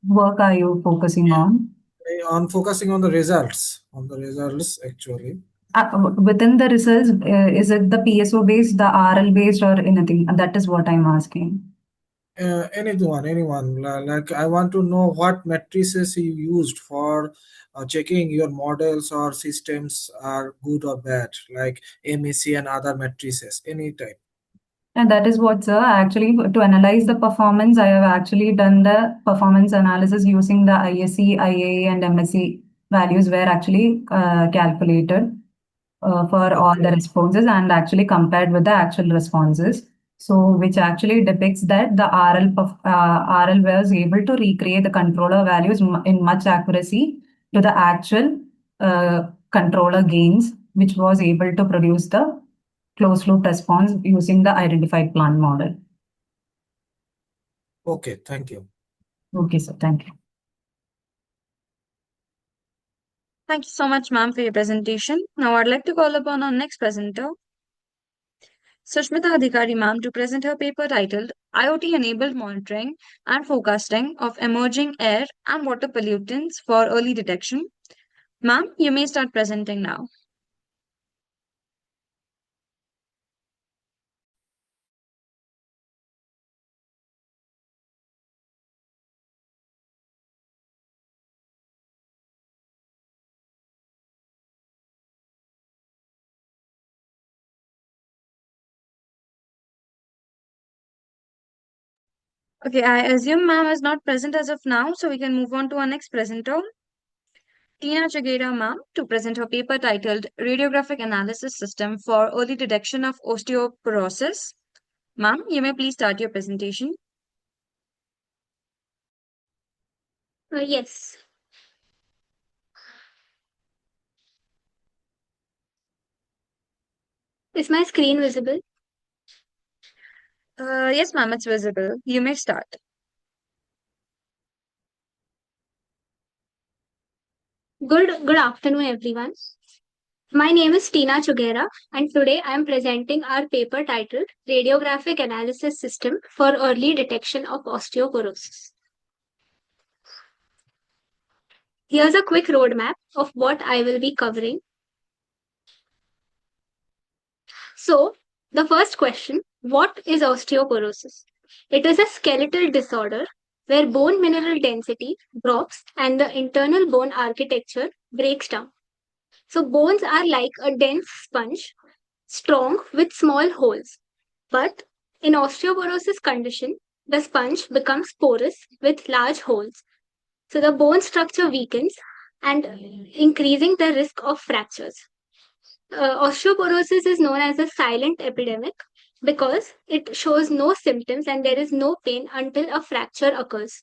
work are you focusing on? On focusing on the results, actually. Within the results, is it the PSO based, the RL based, or anything? That is what I'm asking. Anyone. Like I want to know what matrices you used for checking your models or systems are good or bad, like MAC and other matrices, any type. And that is what, sir. Actually, to analyze the performance, I have actually done the performance analysis using the ISC, IAE, and MSc values were actually calculated for all the responses and actually compared with the actual responses. So, which actually depicts that the RL was able to recreate the controller values in much accuracy to the actual controller gains, which was able to produce the closed loop response using the identified plant model. Okay, thank you. Okay, sir. Thank you. Thank you so much, ma'am, for your presentation. Now I'd like to call upon our next presenter, Sushmita Adhikari, ma'am, to present her paper titled IoT-enabled monitoring and forecasting of emerging air and water pollutants for early detection. Ma'am, you may start presenting now. Okay, I assume ma'am is not present as of now, so we can move on to our next presenter, Tina Chageda, ma'am, to present her paper titled Radiographic Analysis System for Early Detection of Osteoporosis. Ma'am, you may please start your presentation. Yes. Is my screen visible? Yes, ma'am, it's visible. You may start. Good afternoon, everyone. My name is Tina Chugera, and today I am presenting our paper titled Radiographic Analysis System for Early Detection of Osteoporosis. Here's a quick roadmap of what I will be covering. So, the first question, what is osteoporosis? It is a skeletal disorder where bone mineral density drops and the internal bone architecture breaks down. So bones are like a dense sponge, strong with small holes. But in osteoporosis condition, the sponge becomes porous with large holes. So the bone structure weakens and increasing the risk of fractures. Osteoporosis is known as a silent epidemic because it shows no symptoms and there is no pain until a fracture occurs.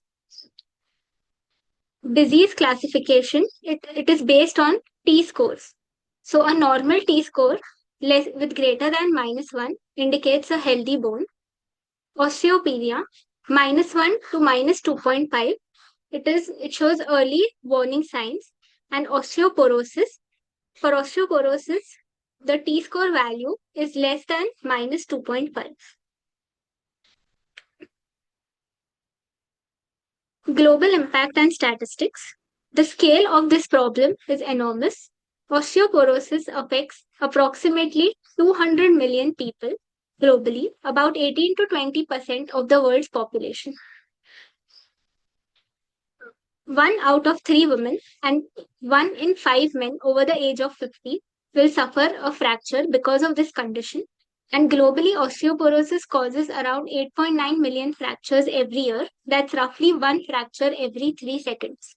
Disease classification, it is based on T scores. So a normal T score less with greater than -1 indicates a healthy bone. Osteopenia -1 to -2.5 it shows early warning signs. And osteoporosis, for osteoporosis the T score value is less than -2.5. Global impact and statistics. The scale of this problem is enormous. Osteoporosis affects approximately 200 million people globally, about 18 to 20% of the world's population. 1 out of 3 women and 1 in 5 men over the age of 50 will suffer a fracture because of this condition. And globally, osteoporosis causes around 8.9 million fractures every year. That's roughly 1 fracture every 3 seconds.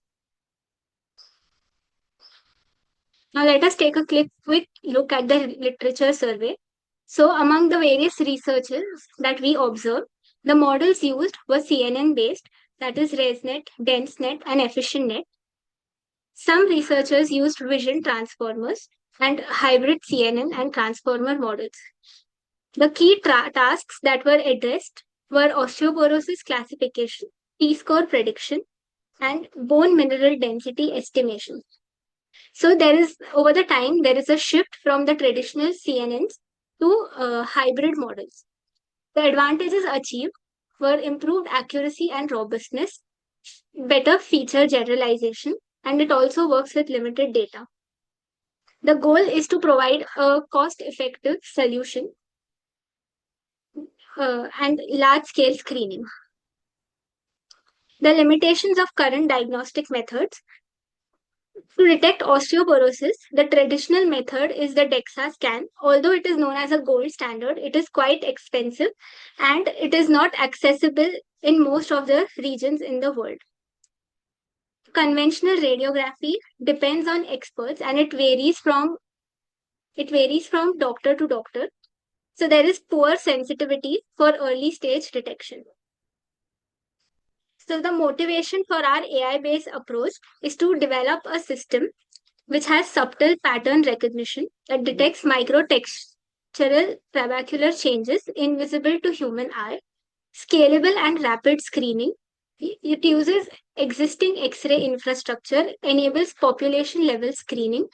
Now let us take a quick look at the literature survey. So among the various researches that we observed, the models used were CNN based, that is ResNet, DenseNet, and EfficientNet. Some researchers used vision transformers and hybrid CNN and transformer models. The key tasks that were addressed were osteoporosis classification, T-score prediction, and bone mineral density estimation. So over the time, there is a shift from the traditional CNNs to hybrid models. The advantages achieved were improved accuracy and robustness, better feature generalization, and it also works with limited data. The goal is to provide a cost-effective solution and large-scale screening. The limitations of current diagnostic methods. To detect osteoporosis, the traditional method is the DEXA scan. Although it is known as a gold standard, it is quite expensive and it is not accessible in most of the regions in the world. Conventional radiography depends on experts and it varies from doctor to doctor. So there is poor sensitivity for early stage detection. So the motivation for our AI-based approach is to develop a system which has subtle pattern recognition that detects microtextural trabecular changes invisible to human eye, scalable and rapid screening. It uses existing X-ray infrastructure, enables population-level screening,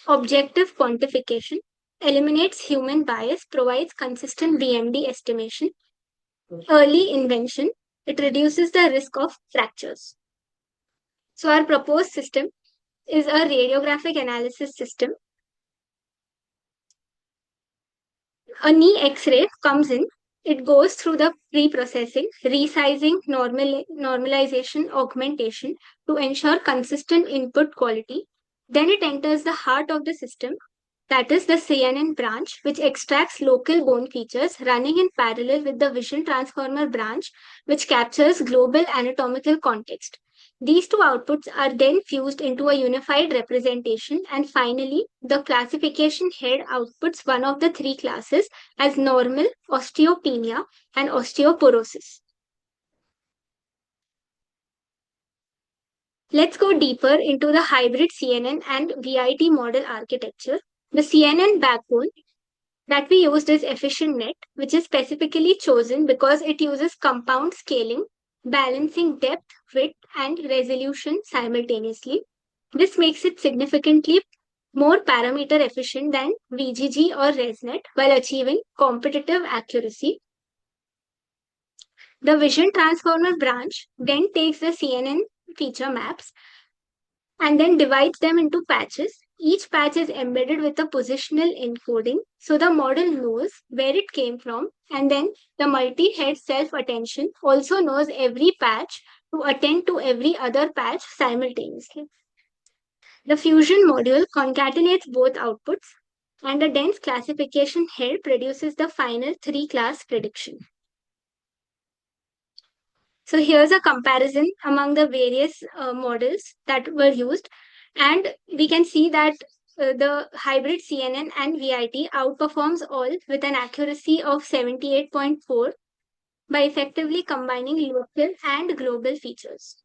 objective quantification, eliminates human bias, provides consistent BMD estimation, early invention. It reduces the risk of fractures. So our proposed system is a radiographic analysis system. A knee X-ray comes in, it goes through the pre-processing, resizing, normalization, augmentation to ensure consistent input quality. Then it enters the heart of the system, that is the CNN branch, which extracts local bone features running in parallel with the vision transformer branch, which captures global anatomical context. These two outputs are then fused into a unified representation, and finally, the classification head outputs one of the three classes as normal, osteopenia, and osteoporosis. Let's go deeper into the hybrid CNN and VIT model architecture. The CNN backbone that we used is EfficientNet, which is specifically chosen because it uses compound scaling, balancing depth, width, and resolution simultaneously. This makes it significantly more parameter efficient than VGG or ResNet while achieving competitive accuracy. The Vision Transformer branch then takes the CNN feature maps and then divides them into patches. Each patch is embedded with a positional encoding, so the model knows where it came from, and then the multi-head self-attention also knows every patch to attend to every other patch simultaneously. The fusion module concatenates both outputs, and a dense classification head produces the final three-class prediction. So here's a comparison among the various models that were used. And we can see that the hybrid CNN and VIT outperforms all with an accuracy of 78.4 by effectively combining local and global features.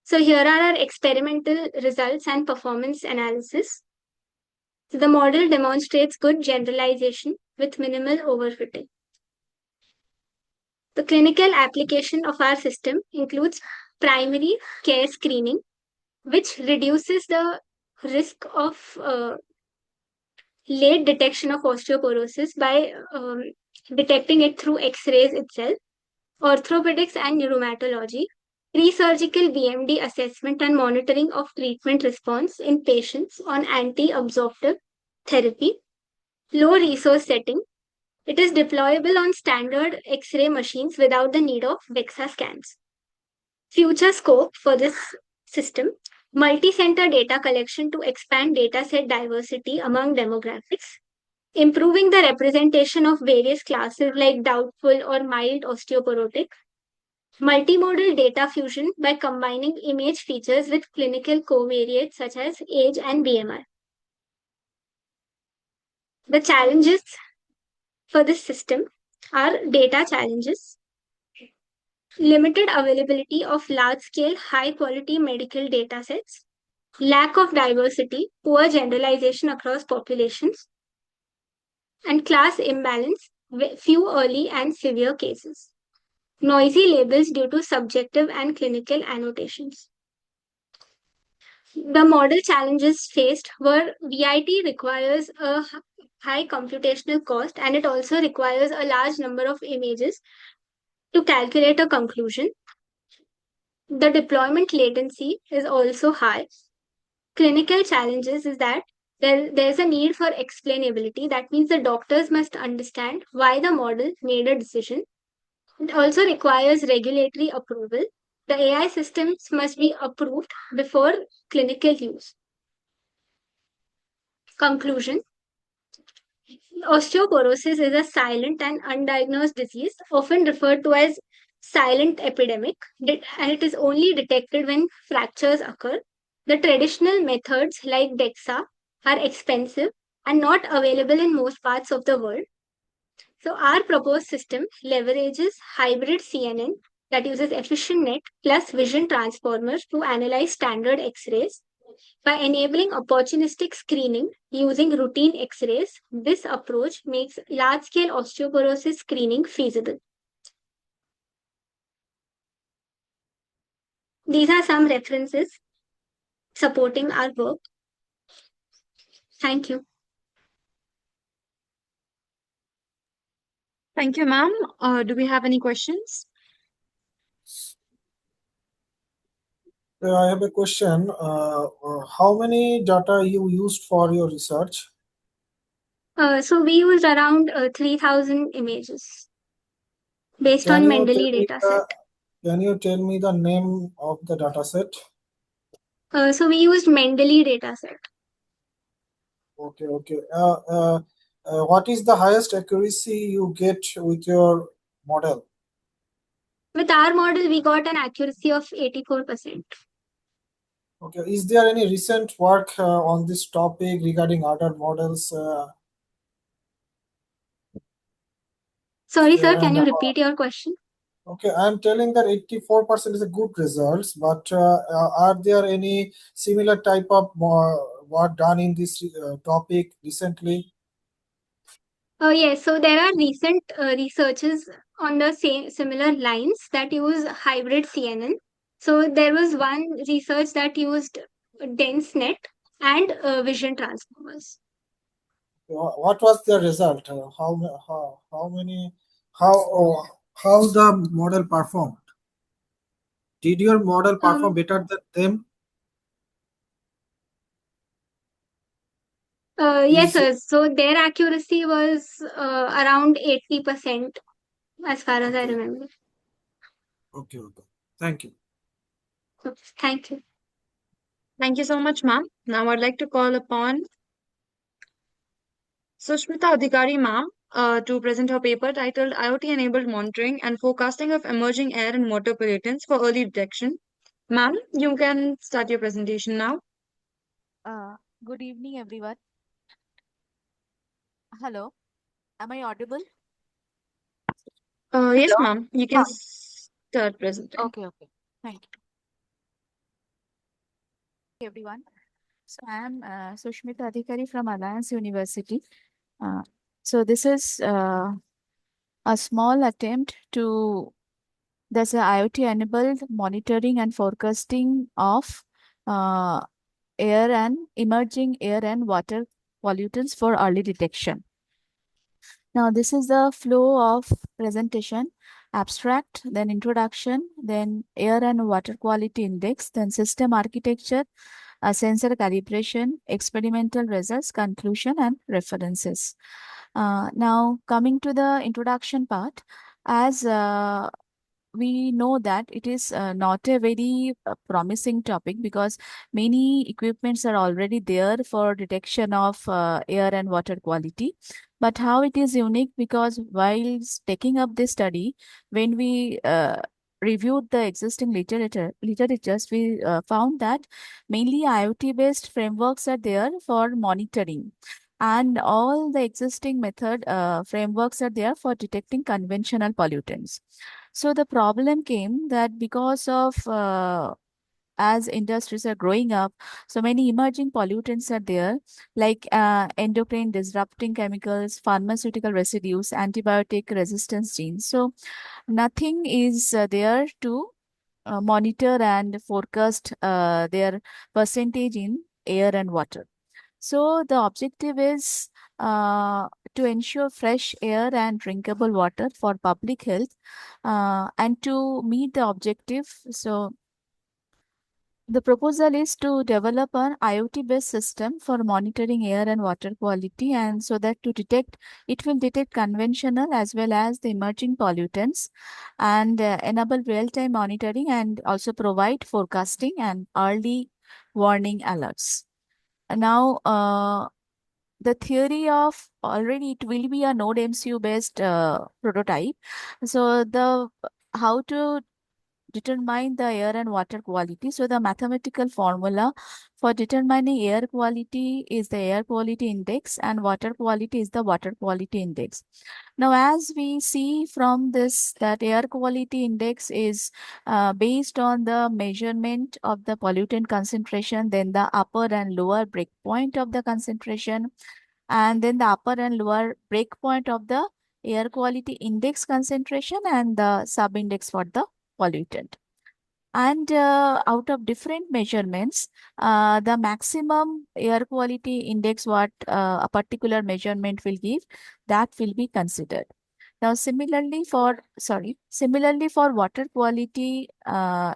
So here are our experimental results and performance analysis. So the model demonstrates good generalization with minimal overfitting. The clinical application of our system includes primary care screening, which reduces the risk of late detection of osteoporosis by detecting it through X-rays itself, orthopedics and rheumatology, pre-surgical BMD assessment and monitoring of treatment response in patients on anti-absorptive therapy, low resource setting. It is deployable on standard X-ray machines without the need of DEXA scans. Future scope for this system: multi-center data collection to expand dataset diversity among demographics, improving the representation of various classes like doubtful or mild osteoporotic, multimodal data fusion by combining image features with clinical covariates such as age and BMI. The challenges for this system are data challenges, limited availability of large-scale, high-quality medical datasets, lack of diversity, poor generalization across populations, and class imbalance, few early and severe cases. Noisy labels due to subjective and clinical annotations. The model challenges faced were VIT requires a high computational cost and it also requires a large number of images to calculate a conclusion. The deployment latency is also high. Clinical challenges is that there's a need for explainability. That means the doctors must understand why the model made a decision. It also requires regulatory approval. The AI systems must be approved before clinical use. Conclusion: osteoporosis is a silent and undiagnosed disease, often referred to as silent epidemic, and it is only detected when fractures occur. The traditional methods like DEXA are expensive and not available in most parts of the world. So our proposed system leverages hybrid CNN that uses efficient net plus vision transformers to analyze standard X-rays. By enabling opportunistic screening using routine X-rays, this approach makes large-scale osteoporosis screening feasible. These are some references supporting our work. Thank you. Thank you, ma'am. Do we have any questions? I have a question. How many data you used for your research? So we used around 3,000 images based on Mendeley dataset. Can you tell me the name of the dataset? So we used Mendeley dataset. Okay. What is the highest accuracy you get with your model? With our model, we got an accuracy of 84%. Okay. Is there any recent work on this topic regarding other models? Sorry, sir, can you repeat your question? Okay, I'm telling that 84% is a good results, but are there any similar type of work done in this topic recently? Yes, so there are recent researches on the same similar lines that use hybrid CNN. So there was one research that used dense net and vision transformers. What was the result? How the model performed? Did your model perform better than them? Yes, sir. So their accuracy was around 80%, as far as I remember. Okay. Thank you. Thank you. Thank you so much, ma'am. Now I'd like to call upon Sushmita Adhikari, ma'am, to present her paper titled IoT-enabled monitoring and forecasting of emerging air and water pollutants for early detection. Ma'am, you can start your presentation now. Good evening, everyone. Hello, am I audible? Yes, ma'am, you can start presenting. Okay, thank you. Hey, everyone. So I am Sushmita Adhikari from Alliance University. So this is a small attempt to there's a IoT-enabled monitoring and forecasting of emerging air and water pollutants for early detection. Now, this is the flow of presentation: abstract, then introduction, then air and water quality index, then system architecture, sensor calibration, experimental results, conclusion, and references. Now, coming to the introduction part, as we know that it is not a very promising topic because many equipments are already there for detection of air and water quality. But how it is unique, because while taking up this study, when we reviewed the existing literatures, we found that mainly IoT-based frameworks are there for monitoring, and all the existing method frameworks are there for detecting conventional pollutants. So the problem came that because of as industries are growing up, so many emerging pollutants are there, like endocrine disrupting chemicals, pharmaceutical residues, antibiotic resistance genes. So nothing is there to monitor and forecast their percentage in air and water. So the objective is to ensure fresh air and drinkable water for public health, and to meet the objective. So The proposal is to develop an IoT-based system for monitoring air and water quality, and so that it will detect conventional as well as the emerging pollutants, and enable real-time monitoring, and also provide forecasting and early warning alerts. Now, the theory of already it will be a node MCU based prototype. So the how to determine the air and water quality. So the mathematical formula for determining air quality is the air quality index, and water quality is the water quality index. Now, as we see from this, that air quality index is based on the measurement of the pollutant concentration, then the upper and lower breakpoint of the concentration, and then the upper and lower breakpoint of the air quality index concentration, and the sub-index for the pollutant. And out of different measurements, the maximum air quality index what a particular measurement will give, that will be considered. Now, similarly for water quality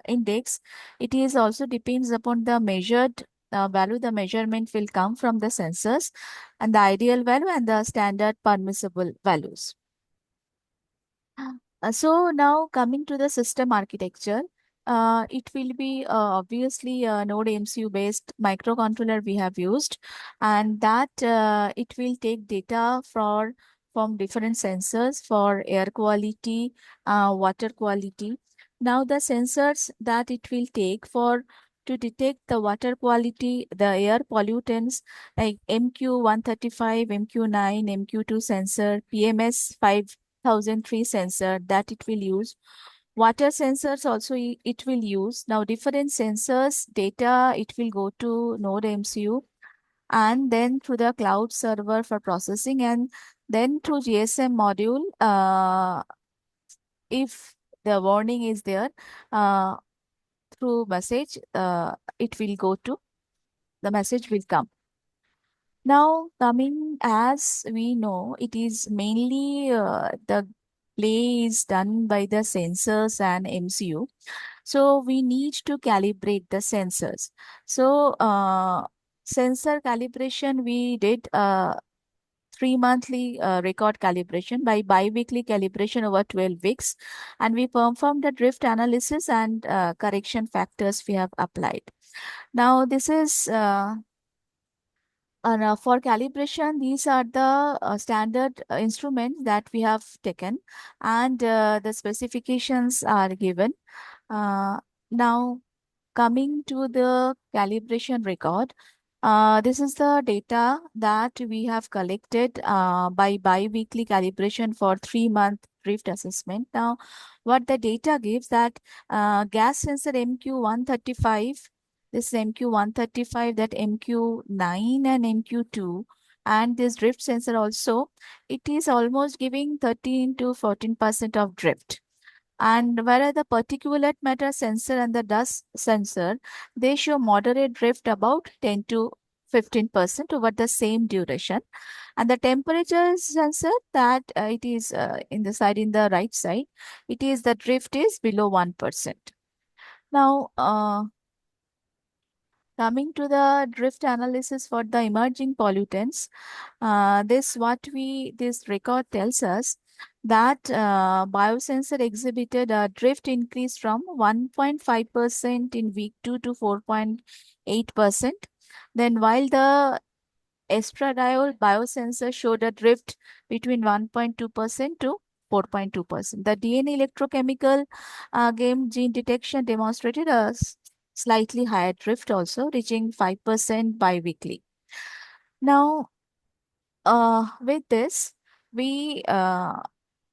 index, it is also depends upon the measured value. The measurement will come from the sensors, and the ideal value and the standard permissible values. So now coming to the system architecture, it will be obviously a Node MCU based microcontroller we have used, and that it will take data from different sensors for air quality, water quality. Now the sensors that it will take for to detect the water quality, the air pollutants like MQ135, MQ9, MQ2 sensor, PMS 5003 sensor that it will use. Water sensors also it will use. Now different sensors data it will go to Node MCU, and then through the cloud server for processing, and then through GSM module. If the warning is there, uh, through message, it will go to the message will come. Now, coming as we know, it is mainly the play is done by the sensors and MCU. So we need to calibrate the sensors. So sensor calibration we did 3 monthly record calibration by bi-weekly calibration over 12 weeks, and we performed the drift analysis and correction factors we have applied. Now this is for calibration, these are the standard instruments that we have taken, and the specifications are given. Now, coming to the calibration record, this is the data that we have collected by bi-weekly calibration for 3-month drift assessment. Now, what the data gives that gas sensor MQ135, this MQ135, that MQ9 and MQ2, and this drift sensor also, it is almost giving 13 to 14% of drift. And whereas the particulate matter sensor and the dust sensor, they show moderate drift about 10 to 15% over the same duration. And the temperature sensor that it is in the right side, it is the drift is below 1%. Now, coming to the drift analysis for the emerging pollutants, this record tells us that biosensor exhibited a drift increase from 1.5% in week 2 to 4.8%. Then while the estradiol biosensor showed a drift between 1.2% to 4.2%. The DNA electrochemical game gene detection demonstrated a slightly higher drift also, reaching 5% biweekly. Now, with this, we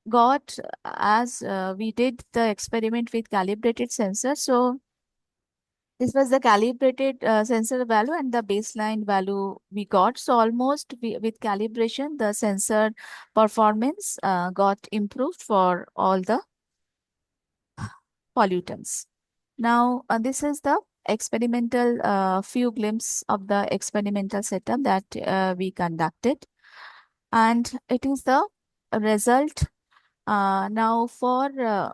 got, as we did the experiment with calibrated sensor. So this was the calibrated sensor value and the baseline value we got. So almost with calibration, the sensor performance got improved for all the pollutants. Now, this is the experimental few glimpse of the experimental setup that we conducted, and it is the result. Now for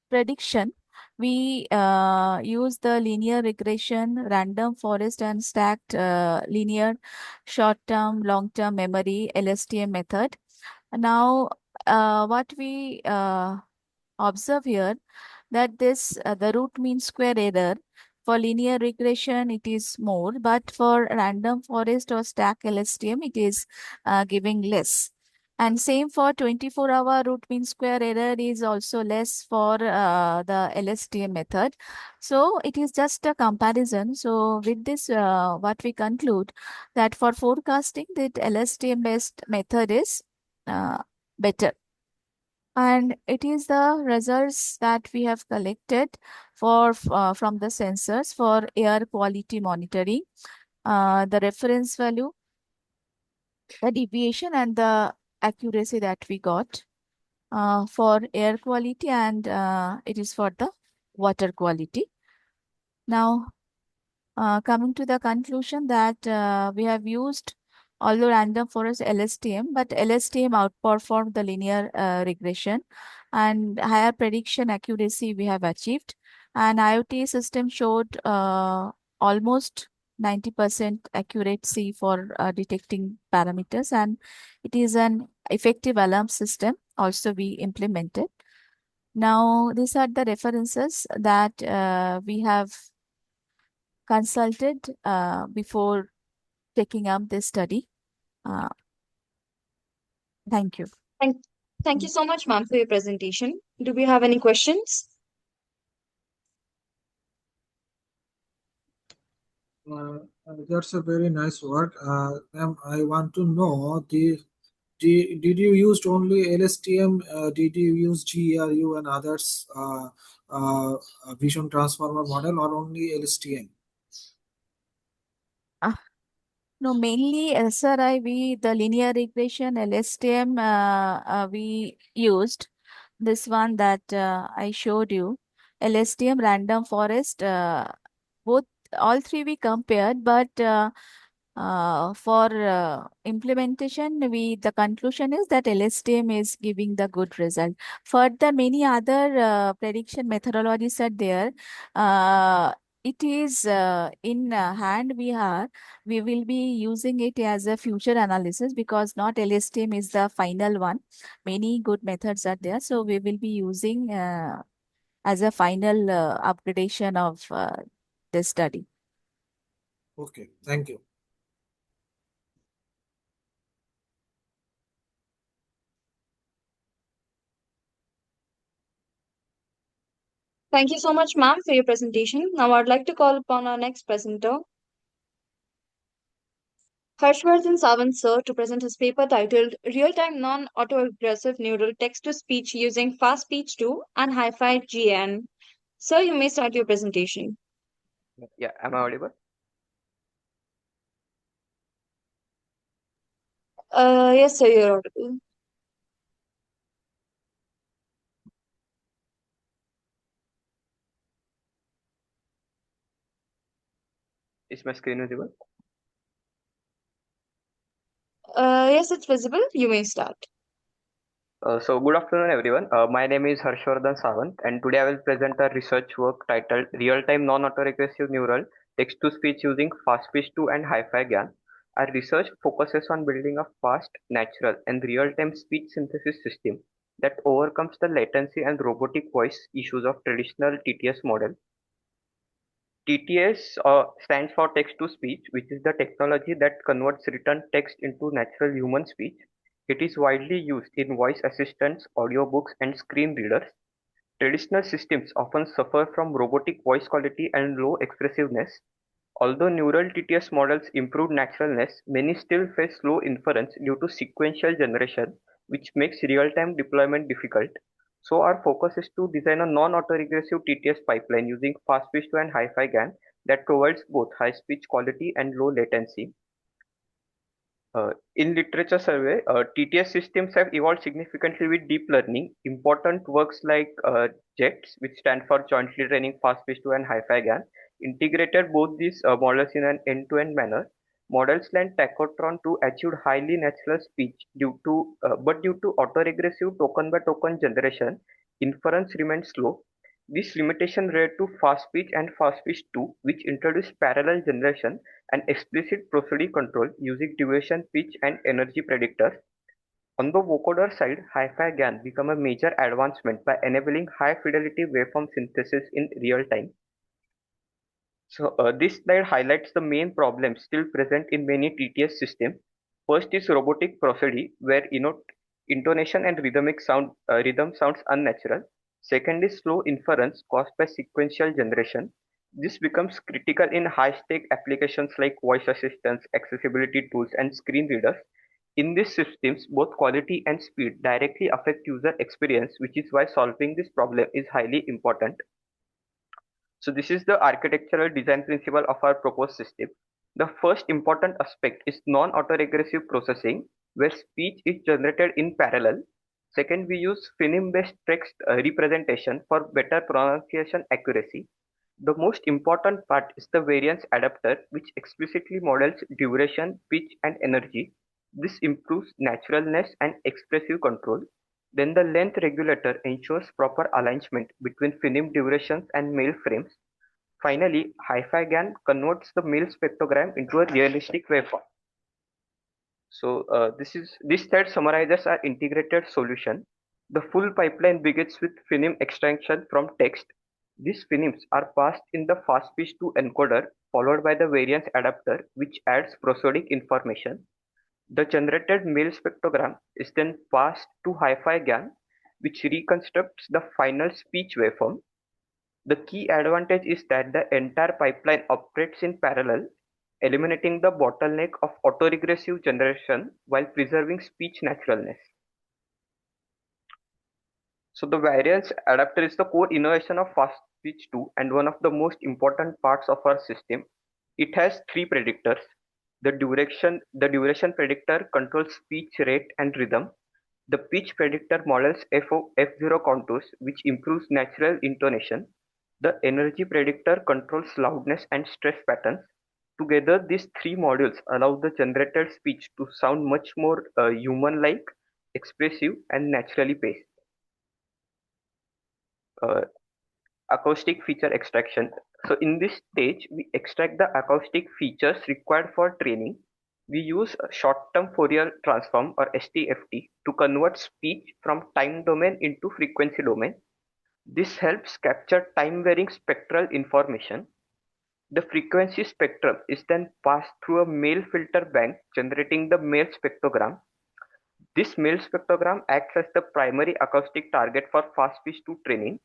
prediction, we use the linear regression, random forest, and stacked linear short-term, long-term memory LSTM method. Now, what we observe here that this the root mean square error for linear regression it is more, but for random forest or stack LSTM it is giving less. And same for 24-hour root mean square error is also less for the LSTM method. So it is just a comparison. So with this, what we conclude that for forecasting, that LSTM based method is better. And it is the results that we have collected for from the sensors for air quality monitoring, the reference value, the deviation, and the accuracy that we got for air quality, and it is for the water quality. Now, coming to the conclusion that we have used, although random forest LSTM, but LSTM outperformed the linear regression and higher prediction accuracy we have achieved. And IoT system showed almost 90% accuracy for detecting parameters, and it is an effective alarm system also we implemented. Now, these are the references that we have consulted before taking up this study. Uh, thank you. Thank, thank you so much, ma'am, for your presentation. Do we have any questions? That's a very nice word. Ma'am, I want to know did you use only LSTM? Did you use GRU and others vision transformer model or only LSTM? No, mainly SRI, the linear regression, LSTM, we used this one that I showed you, LSTM, random forest, both, all three we compared, but for implementation, the conclusion is that LSTM is giving the good result. Further, many other prediction methodologies are there. It is in hand we will be using it as a future analysis because not LSTM is the final one. Many good methods are there, so we will be using as a final upgradation of this study. Okay, thank you. Thank you so much, ma'am, for your presentation. Now I'd like to call upon our next presenter, Harshvardhan Sawant, sir, to present his paper titled Real-Time Non-Autoaggressive Neural Text-to-Speech Using Fast Speech 2 and Hi-Fi GN. Sir, you may start your presentation. Yeah, am I audible? Yes, sir, you're audible. Is my screen visible? Yes, it's visible. You may start. So good afternoon, everyone. My name is Harshvardhan Sawant, and today I will present a research work titled Real-Time Non-Autoregressive Neural Text-to-Speech Using Fast-Speech 2 and Hi-Fi GAN. Our research focuses on building a fast, natural, and real-time speech synthesis system that overcomes the latency and robotic voice issues of traditional TTS model. TTS stands for text to speech, which is the technology that converts written text into natural human speech. It is widely used in voice assistants, audiobooks, and screen readers. Traditional systems often suffer from robotic voice quality and low expressiveness. Although neural TTS models improve naturalness, many still face slow inference due to sequential generation, which makes real-time deployment difficult. So our focus is to design a non-autoregressive TTS pipeline using fast-speech and hi-fi GAN that provides both high speech quality and low latency. In literature survey, TTS systems have evolved significantly with deep learning. Important works like JETS, which stand for Jointly Training Fast-Speech to and Hi-Fi GAN, integrated both these models in an end-to-end manner. Models like Tacotron 2 achieved highly natural speech but due to autoregressive token-by-token generation, inference remained slow. This limitation led to fast pitch and fast pitch 2, which introduced parallel generation and explicit prosodic control using duration, pitch, and energy predictors. On the vocoder side, hi-fi GAN became a major advancement by enabling high-fidelity waveform synthesis in real time. So this slide highlights the main problems still present in many TTS systems. First is robotic prosody, where intonation and rhythm sounds unnatural. Second is slow inference caused by sequential generation. This becomes critical in high-stake applications like voice assistants, accessibility tools, and screen readers. In these systems, both quality and speed directly affect user experience, which is why solving this problem is highly important. So this is the architectural design principle of our proposed system. The first important aspect is non-autoregressive processing, where speech is generated in parallel. Second, we use phoneme-based text representation for better pronunciation accuracy. The most important part is the variance adapter, which explicitly models duration, pitch, and energy. This improves naturalness and expressive control. Then the length regulator ensures proper alignment between phoneme durations and male frames. Finally, hi-fi GAN converts the male spectrogram into a realistic waveform. So this slide summarizes our integrated solution. The full pipeline begins with phoneme extraction from text. These phonemes are passed in the fast pitch 2 encoder, followed by the variance adapter, which adds prosodic information. The generated male spectrogram is then passed to hi-fi GAN, which reconstructs the final speech waveform. The key advantage is that the entire pipeline operates in parallel, eliminating the bottleneck of autoregressive generation while preserving speech naturalness. So the variance adapter is the core innovation of fast pitch 2 and one of the most important parts of our system. It has three predictors. The duration predictor controls speech rate and rhythm. The pitch predictor models F0 contours, which improves natural intonation. The energy predictor controls loudness and stress patterns. Together, these three modules allow the generated speech to sound much more human-like, expressive, and naturally paced. Acoustic feature extraction. So in this stage, we extract the acoustic features required for training. We use a short-term Fourier transform or STFT to convert speech from time domain into frequency domain. This helps capture time-varying spectral information. The frequency spectrum is then passed through a male filter bank, generating the male spectrogram. This male spectrogram acts as the primary acoustic target for fast pitch 2 training.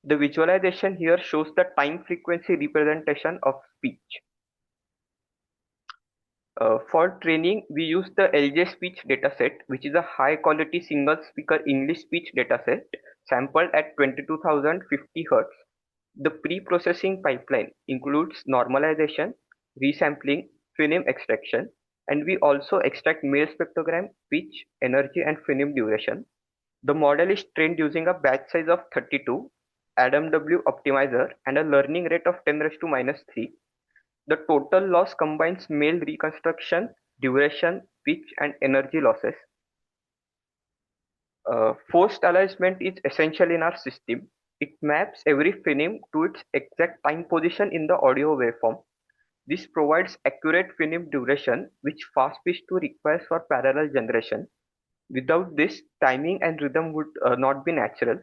The visualization here shows the time frequency representation of speech. For training, we use the LJ speech dataset, which is a high quality single speaker English speech dataset sampled at 22,050 Hz. The pre-processing pipeline includes normalization, resampling, phoneme extraction, and we also extract male spectrogram, pitch, energy, and phoneme duration. The model is trained using a batch size of 32, Adam W optimizer, and a learning rate of 10⁻⁻3. The total loss combines male reconstruction, duration, pitch, and energy losses. Forced alignment is essential in our system. It maps every phoneme to its exact time position in the audio waveform. This provides accurate phoneme duration, which fast pitch 2 requires for parallel generation. Without this, timing and rhythm would not be natural.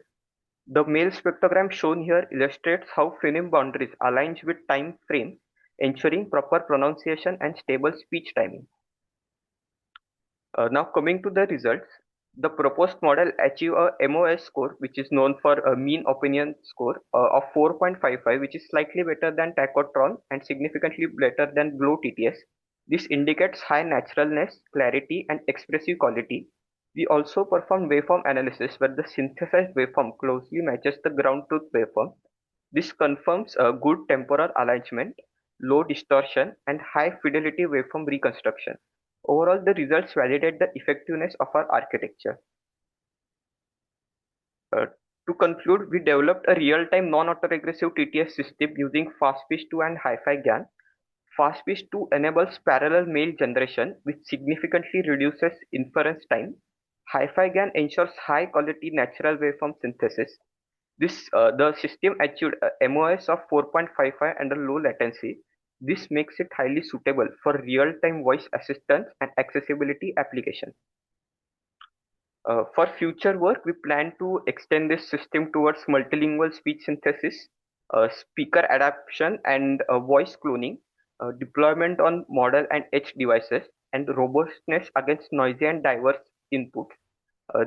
The male spectrogram shown here illustrates how phoneme boundaries aligns with time frames, ensuring proper pronunciation and stable speech timing. Now coming to the results, the proposed model achieve a MOS score, which is known for a mean opinion score of 4.55, which is slightly better than tachotron and significantly better than Glow TTS. This indicates high naturalness, clarity, and expressive quality. We also perform waveform analysis where the synthesized waveform closely matches the ground truth waveform. This confirms a good temporal alignment, low distortion, and high fidelity waveform reconstruction. Overall, the results validate the effectiveness of our architecture. To conclude, we developed a real-time non-autoregressive TTS system using fast pitch 2 and hi-fi GAN. Fast pitch 2 enables parallel male generation, which significantly reduces inference time. Hi-fi GAN ensures high-quality natural waveform synthesis. The system achieved a MOS of 4.55 and a low latency. This makes it highly suitable for real-time voice assistance and accessibility applications. For future work, we plan to extend this system towards multilingual speech synthesis, speaker adaptation, and voice cloning, deployment on model and edge devices, and robustness against noisy and diverse inputs.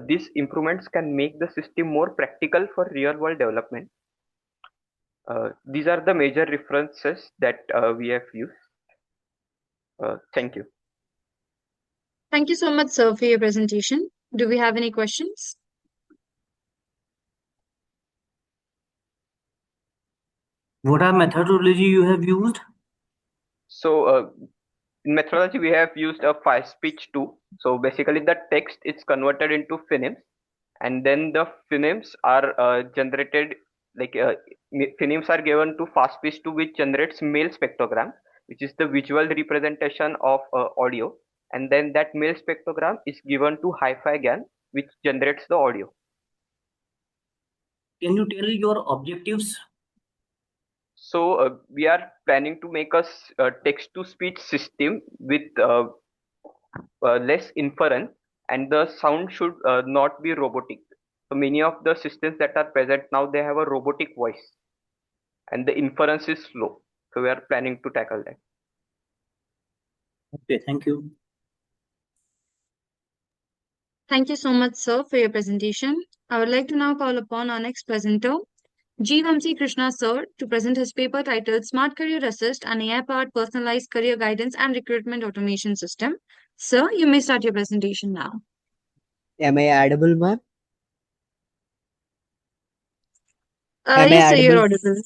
These improvements can make the system more practical for real-world development. These are the major references that we have used. Thank you. Thank you so much, sir, for your presentation. Do we have any questions? What are methodology you have used? So in methodology, we have used a 5-speech 2. So basically the text is converted into phonemes, and then the phonemes are generated, phonemes are given to fast speech 2, which generates male spectrogram, which is the visual representation of audio. And then that male spectrogram is given to hi-fi GAN, which generates the audio. Can you tell your objectives? So we are planning to make a text-to-speech system with less inference, and the sound should not be robotic. So many of the systems that are present now, they have a robotic voice, and the inference is slow. So we are planning to tackle that. Okay, thank you. Thank you so much, sir, for your presentation. I would like to now call upon our next presenter, G. Vamsi Krishna, sir, to present his paper titled Smart Career Assist, an AI-powered personalized career guidance and recruitment automation system. Sir, you may start your presentation now. Am I audible, ma'am? Am I Yes, sir, you're audible? audible.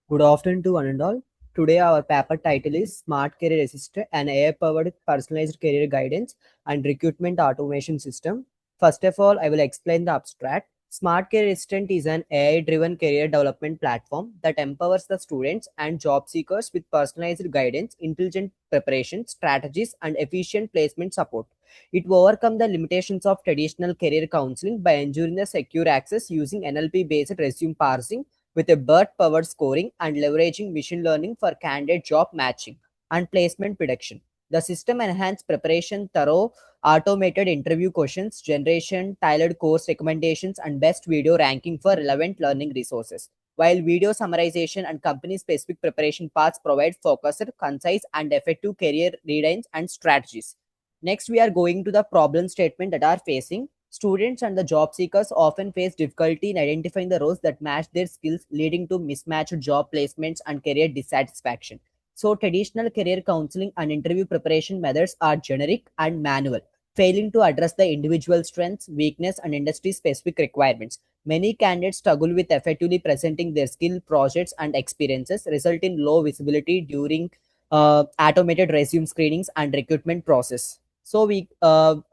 Good afternoon to one and all. Today our paper title is Smart Career Assistant, an AI-powered personalized career guidance and recruitment automation system. First of all, I will explain the abstract. Smart Career Assistant is an AI-driven career development platform that empowers the students and job seekers with personalized guidance, intelligent preparation, strategies, and efficient placement support. It will overcome the limitations of traditional career counseling by ensuring the secure access using NLP-based resume parsing with a BERT-powered scoring and leveraging machine learning for candidate job matching and placement prediction. The system enhances preparation, thorough automated interview questions, generation, tailored course recommendations, and best video ranking for relevant learning resources. While video summarization and company-specific preparation paths provide focused, concise, and effective career guidance and strategies. Next, we are going to the problem statement that are facing. Students and the job seekers often face difficulty in identifying the roles that match their skills, leading to mismatched job placements and career dissatisfaction. So, traditional career counseling and interview preparation methods are generic and manual, failing to address the individual strengths, weakness, and industry-specific requirements. Many candidates struggle with effectively presenting their skill, projects, and experiences, result in low visibility during automated resume screenings and recruitment process. So we are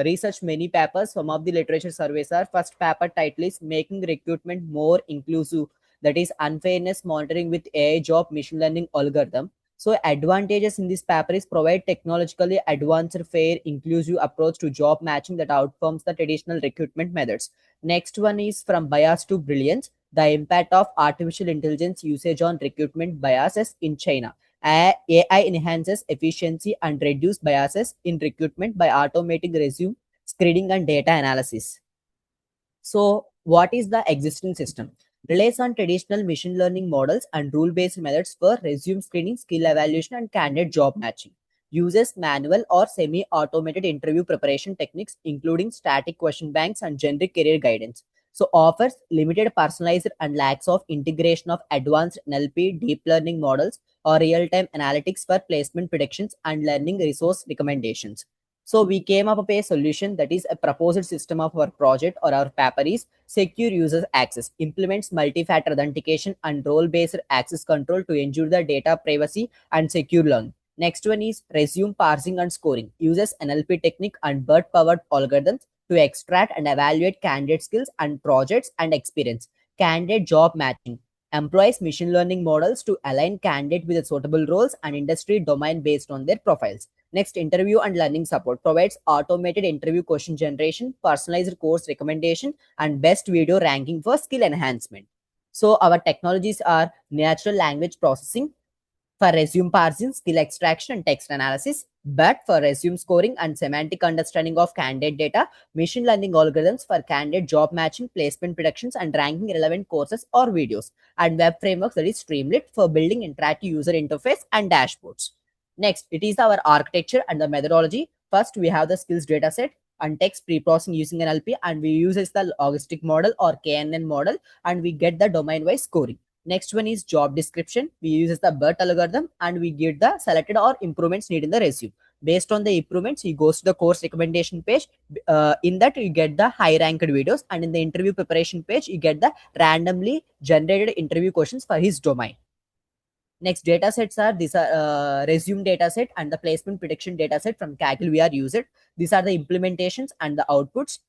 research many papers. Some of the literature surveys are: first paper title is Making Recruitment More Inclusive, that is unfairness monitoring with AI job machine learning algorithm. So advantages in this paper is provide technologically advanced, fair, inclusive approach to job matching that outperforms the traditional recruitment methods. Next one is From Bias to Brilliance, the impact of artificial intelligence usage on recruitment biases in China. AI enhances efficiency and reduces biases in recruitment by automating resume screening and data analysis. So, what is the existing system? Relies on traditional machine learning models and rule-based methods for resume screening, skill evaluation, and candidate job matching. Uses manual or semi-automated interview preparation techniques, including static question banks and generic career guidance. So offers limited personalized and lacks of integration of advanced NLP, deep learning models, or real-time analytics for placement predictions and learning resource recommendations. So we came up with a solution that is a proposed system of our project or our paper is secure user access, implements multi-factor authentication and role-based access control to ensure the data privacy and secure learning. Next one is resume parsing and scoring, uses NLP technique and BERT-powered algorithms to extract and evaluate candidate skills and projects and experience. candidate job matching employs machine learning models to align candidates with suitable roles and industry domain based on their profiles. Next, interview and learning support provides automated interview question generation, personalized course recommendation, and best video ranking for skill enhancement. So our technologies are natural language processing for resume parsing, skill extraction, and text analysis. But for resume scoring and semantic understanding of candidate data, machine learning algorithms for candidate job matching, placement predictions, and ranking relevant courses or videos, and web frameworks that is Streamlit for building interactive user interface and dashboards. Next, it is our architecture and the methodology. First, we have the skills dataset and text pre-processing using NLP, and we use the logistic model or KNN model, and we get the domain-wise scoring. Next one is job description. We use the BERT algorithm and we get the selected or improvements needed in the resume. Based on the improvements, he goes to the course recommendation page. In that, you get the high ranked videos, and in the interview preparation page, you get the randomly generated interview questions for his domain. Next data sets are these are resume data set and the placement prediction data set from Kaggle we are used. These are the implementations and the outputs.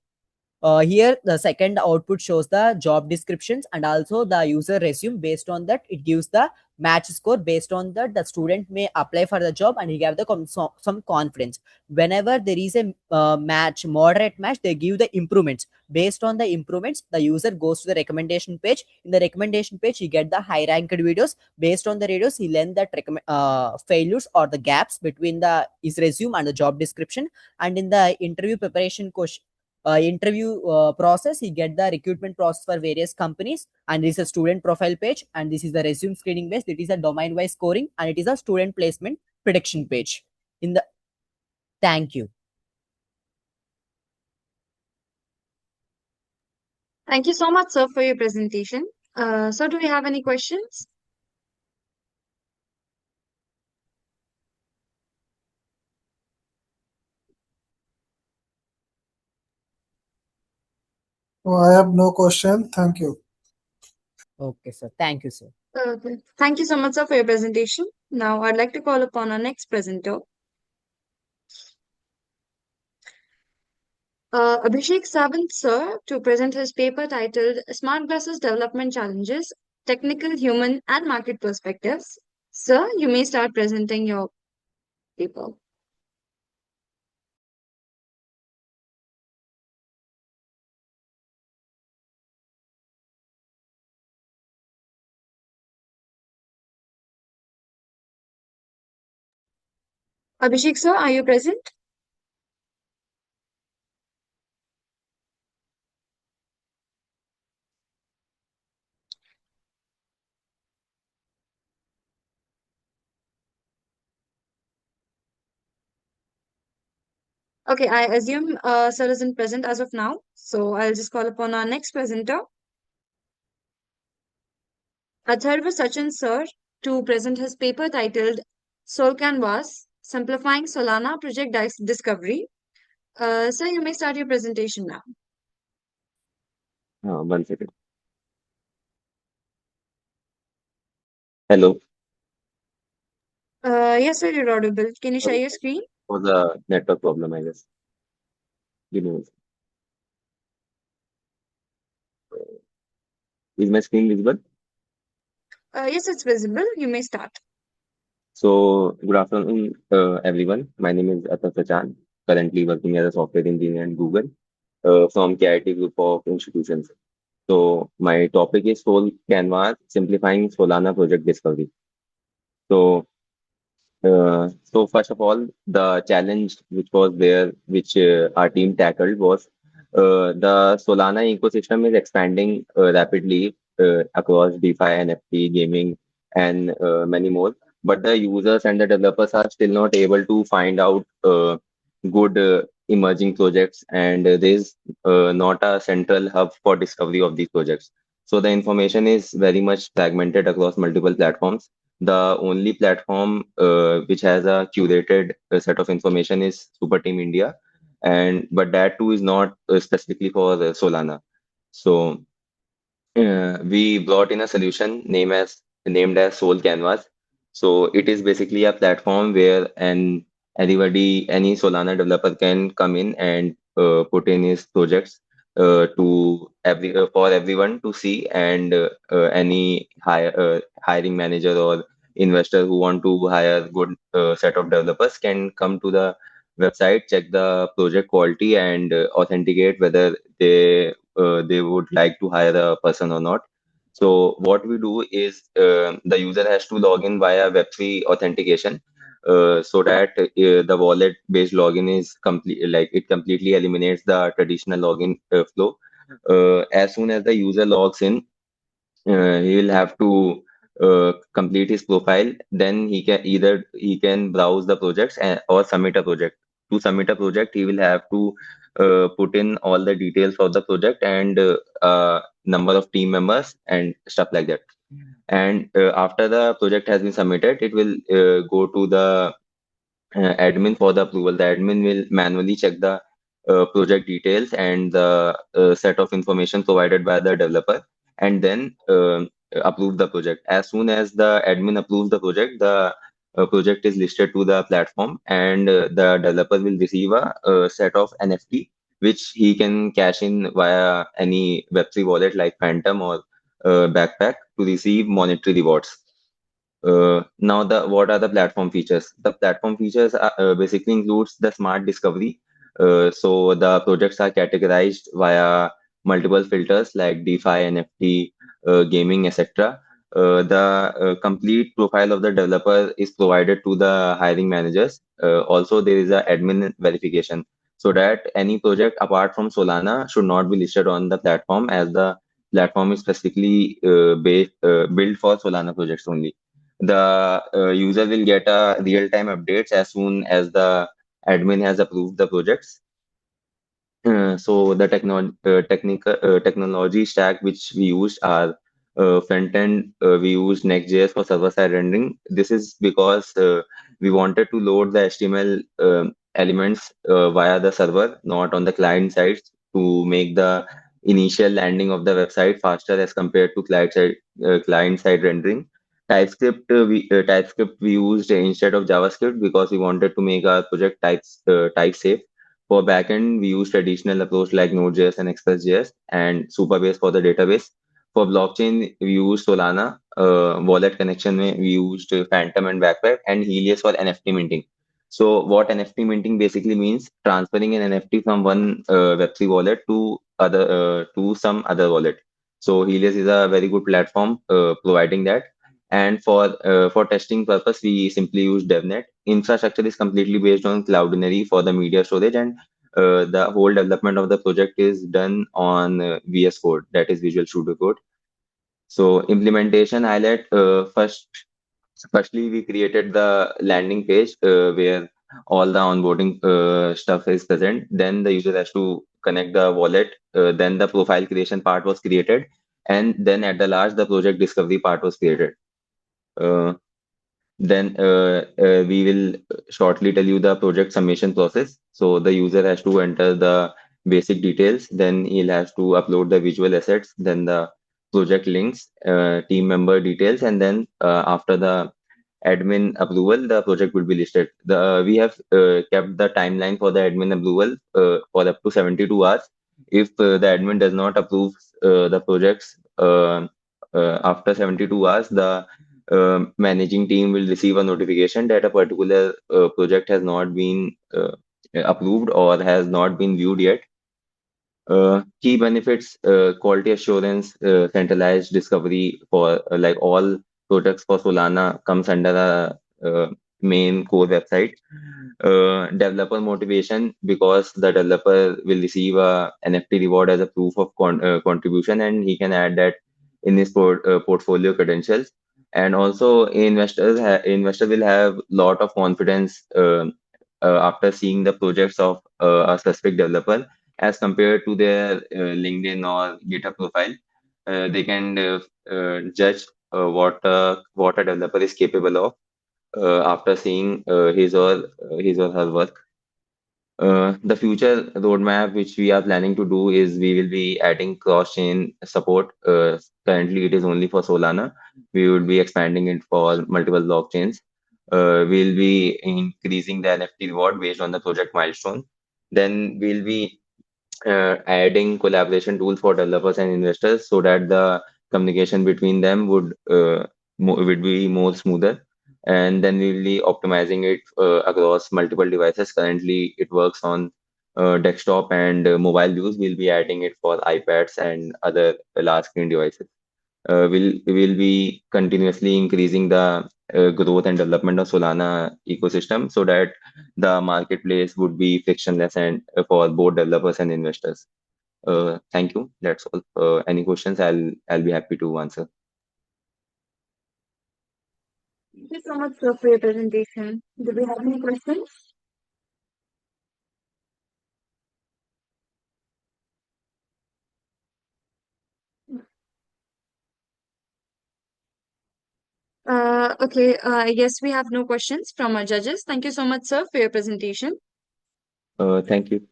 Here the second output shows the job descriptions and also the user resume. Based on that, it gives the match score. Based on that, the student may apply for the job and he have the some confidence. Whenever there is a match, moderate match, they give the improvements. Based on the improvements, the user goes to the recommendation page. In the recommendation page, he get the high ranked videos. Based on the videos, he learn that failures or the gaps between the his resume and the job description. And in the interview preparation question, interview process, he get the recruitment process for various companies, and this is a student profile page, and this is the resume screening page. It is a domain wise scoring, and it is a student placement prediction page. In the thank you. Thank you so much, sir, for your presentation. Sir, do we have any questions? I have no question. Thank you. Okay, sir. Thank you, sir. Okay. Thank you so much, sir, for your presentation. Now, I'd like to call upon our next presenter, Abhishek Sawant, sir, to present his paper titled Smart Glasses Development Challenges, Technical, Human, and Market Perspectives. Sir, you may start presenting your paper. Abhishek, sir, are you present? Okay, I assume sir isn't present as of now, so I'll just call upon our next presenter, Atharva Sachin, sir, to present his paper titled Soul Canvas, Simplifying Solana Project Discovery. Sir, you may start your presentation now. 1 second. Hello. Yes, sir, you're audible. Can you share your screen? For the network problem, I guess. Give me one second. Is my screen visible? Yes, it's visible. You may start. So, good afternoon, everyone. My name is Atal Sachan, currently working as a software engineer at Google from KIT group of institutions. So, my topic is Soul Canvas, Simplifying Solana Project Discovery. So first of all, the challenge which was there, which our team tackled was the Solana ecosystem is expanding rapidly across DeFi, NFT, gaming, and many more. But the users and the developers are still not able to find out good emerging projects, and there's not a central hub for discovery of these projects. So the information is very much fragmented across multiple platforms. The only platform which has a curated set of information is Super Team India, and but that too is not specifically for Solana. So we brought in a solution named as Soul Canvas. So it is basically a platform where any Solana developer can come in and put in his projects to for everyone to see, and any hiring manager or investor who want to hire good set of developers can come to the website, check the project quality, and authenticate whether they would like to hire a person or not. So what we do is the user has to log in via Web3 authentication, so that the wallet-based login is complete, like it completely eliminates the traditional login flow. As soon as the user logs in, he will have to complete his profile. Then he can browse the projects or submit a project. To submit a project, he will have to put in all the details of the project and number of team members and stuff like that. And after the project has been submitted, it will go to the admin for the approval. The admin will manually check the project details and the set of information provided by the developer, and then approve the project. As soon as the admin approves the project is listed to the platform, and the developer will receive a set of NFT, which he can cash in via any Web3 wallet like Phantom or Backpack to receive monetary rewards. Now, the what are the platform features? The platform features basically includes the smart discovery. So the projects are categorized via multiple filters like DeFi, NFT, gaming, etc. The complete profile of the developer is provided to the hiring managers. Also, there is a admin verification, so that any project apart from Solana should not be listed on the platform, as the platform is specifically built for Solana projects only. The user will get a real-time updates as soon as the admin has approved the projects. So the technology stack which we use are front end. We use Next.js for server-side rendering. This is because we wanted to load the HTML elements via the server, not on the client side, to make the initial landing of the website faster as compared to client side rendering. TypeScript we used instead of JavaScript because we wanted to make our project type safe. For backend, we use traditional approach like Node.js and Express.js, and Supabase for the database. For blockchain, we use Solana. Wallet connection, we used Phantom and Backpack, and Helios for NFT minting. So what NFT minting basically means, transferring an NFT from one Web3 wallet to some other wallet. So Helios is a very good platform providing that. And for testing purpose, we simply use DevNet. Infrastructure is completely based on Cloudinary for the media storage, and the whole development of the project is done on VS Code, that is Visual Studio Code. So implementation highlight, firstly we created the landing page where all the onboarding stuff is present. Then the user has to connect the wallet. Then the profile creation part was created, and then at the last the project discovery part was created. Then we will shortly tell you the project submission process. So the user has to enter the basic details, then he'll have to upload the visual assets, then the project links, team member details, and then after the admin approval, the project will be listed. We have kept the timeline for the admin approval for up to 72 hours. If the admin does not approve the projects after 72 hours, the managing team will receive a notification that a particular project has not been approved or has not been viewed yet. Key benefits, quality assurance, centralized discovery for like all products for Solana comes under a main core website. Developer motivation, because the developer will receive a NFT reward as a proof of contribution, and he can add that in his portfolio credentials. And also investor will have lot of confidence after seeing the projects of a specific developer as compared to their LinkedIn or GitHub profile. They can judge what a developer is capable of after seeing his or her work. The future roadmap which we are planning to do is we will be adding cross-chain support. Currently, it is only for Solana. We will be expanding it for multiple blockchains. We'll be increasing the NFT reward based on the project milestone. Then we'll be adding collaboration tools for developers and investors so that the communication between them would be more smoother. And then we will be optimizing it across multiple devices. Currently, it works on desktop and mobile use. We'll be adding it for iPads and other large screen devices. Will be continuously increasing the growth and development of Solana ecosystem so that the marketplace would be frictionless and for both developers and investors. Thank you. That's all. Any questions? I'll be happy to answer. Thank you so much, sir, for your presentation. Do we have any questions? Okay, I guess we have no questions from our judges. Thank you so much, sir, for your presentation. Thank you.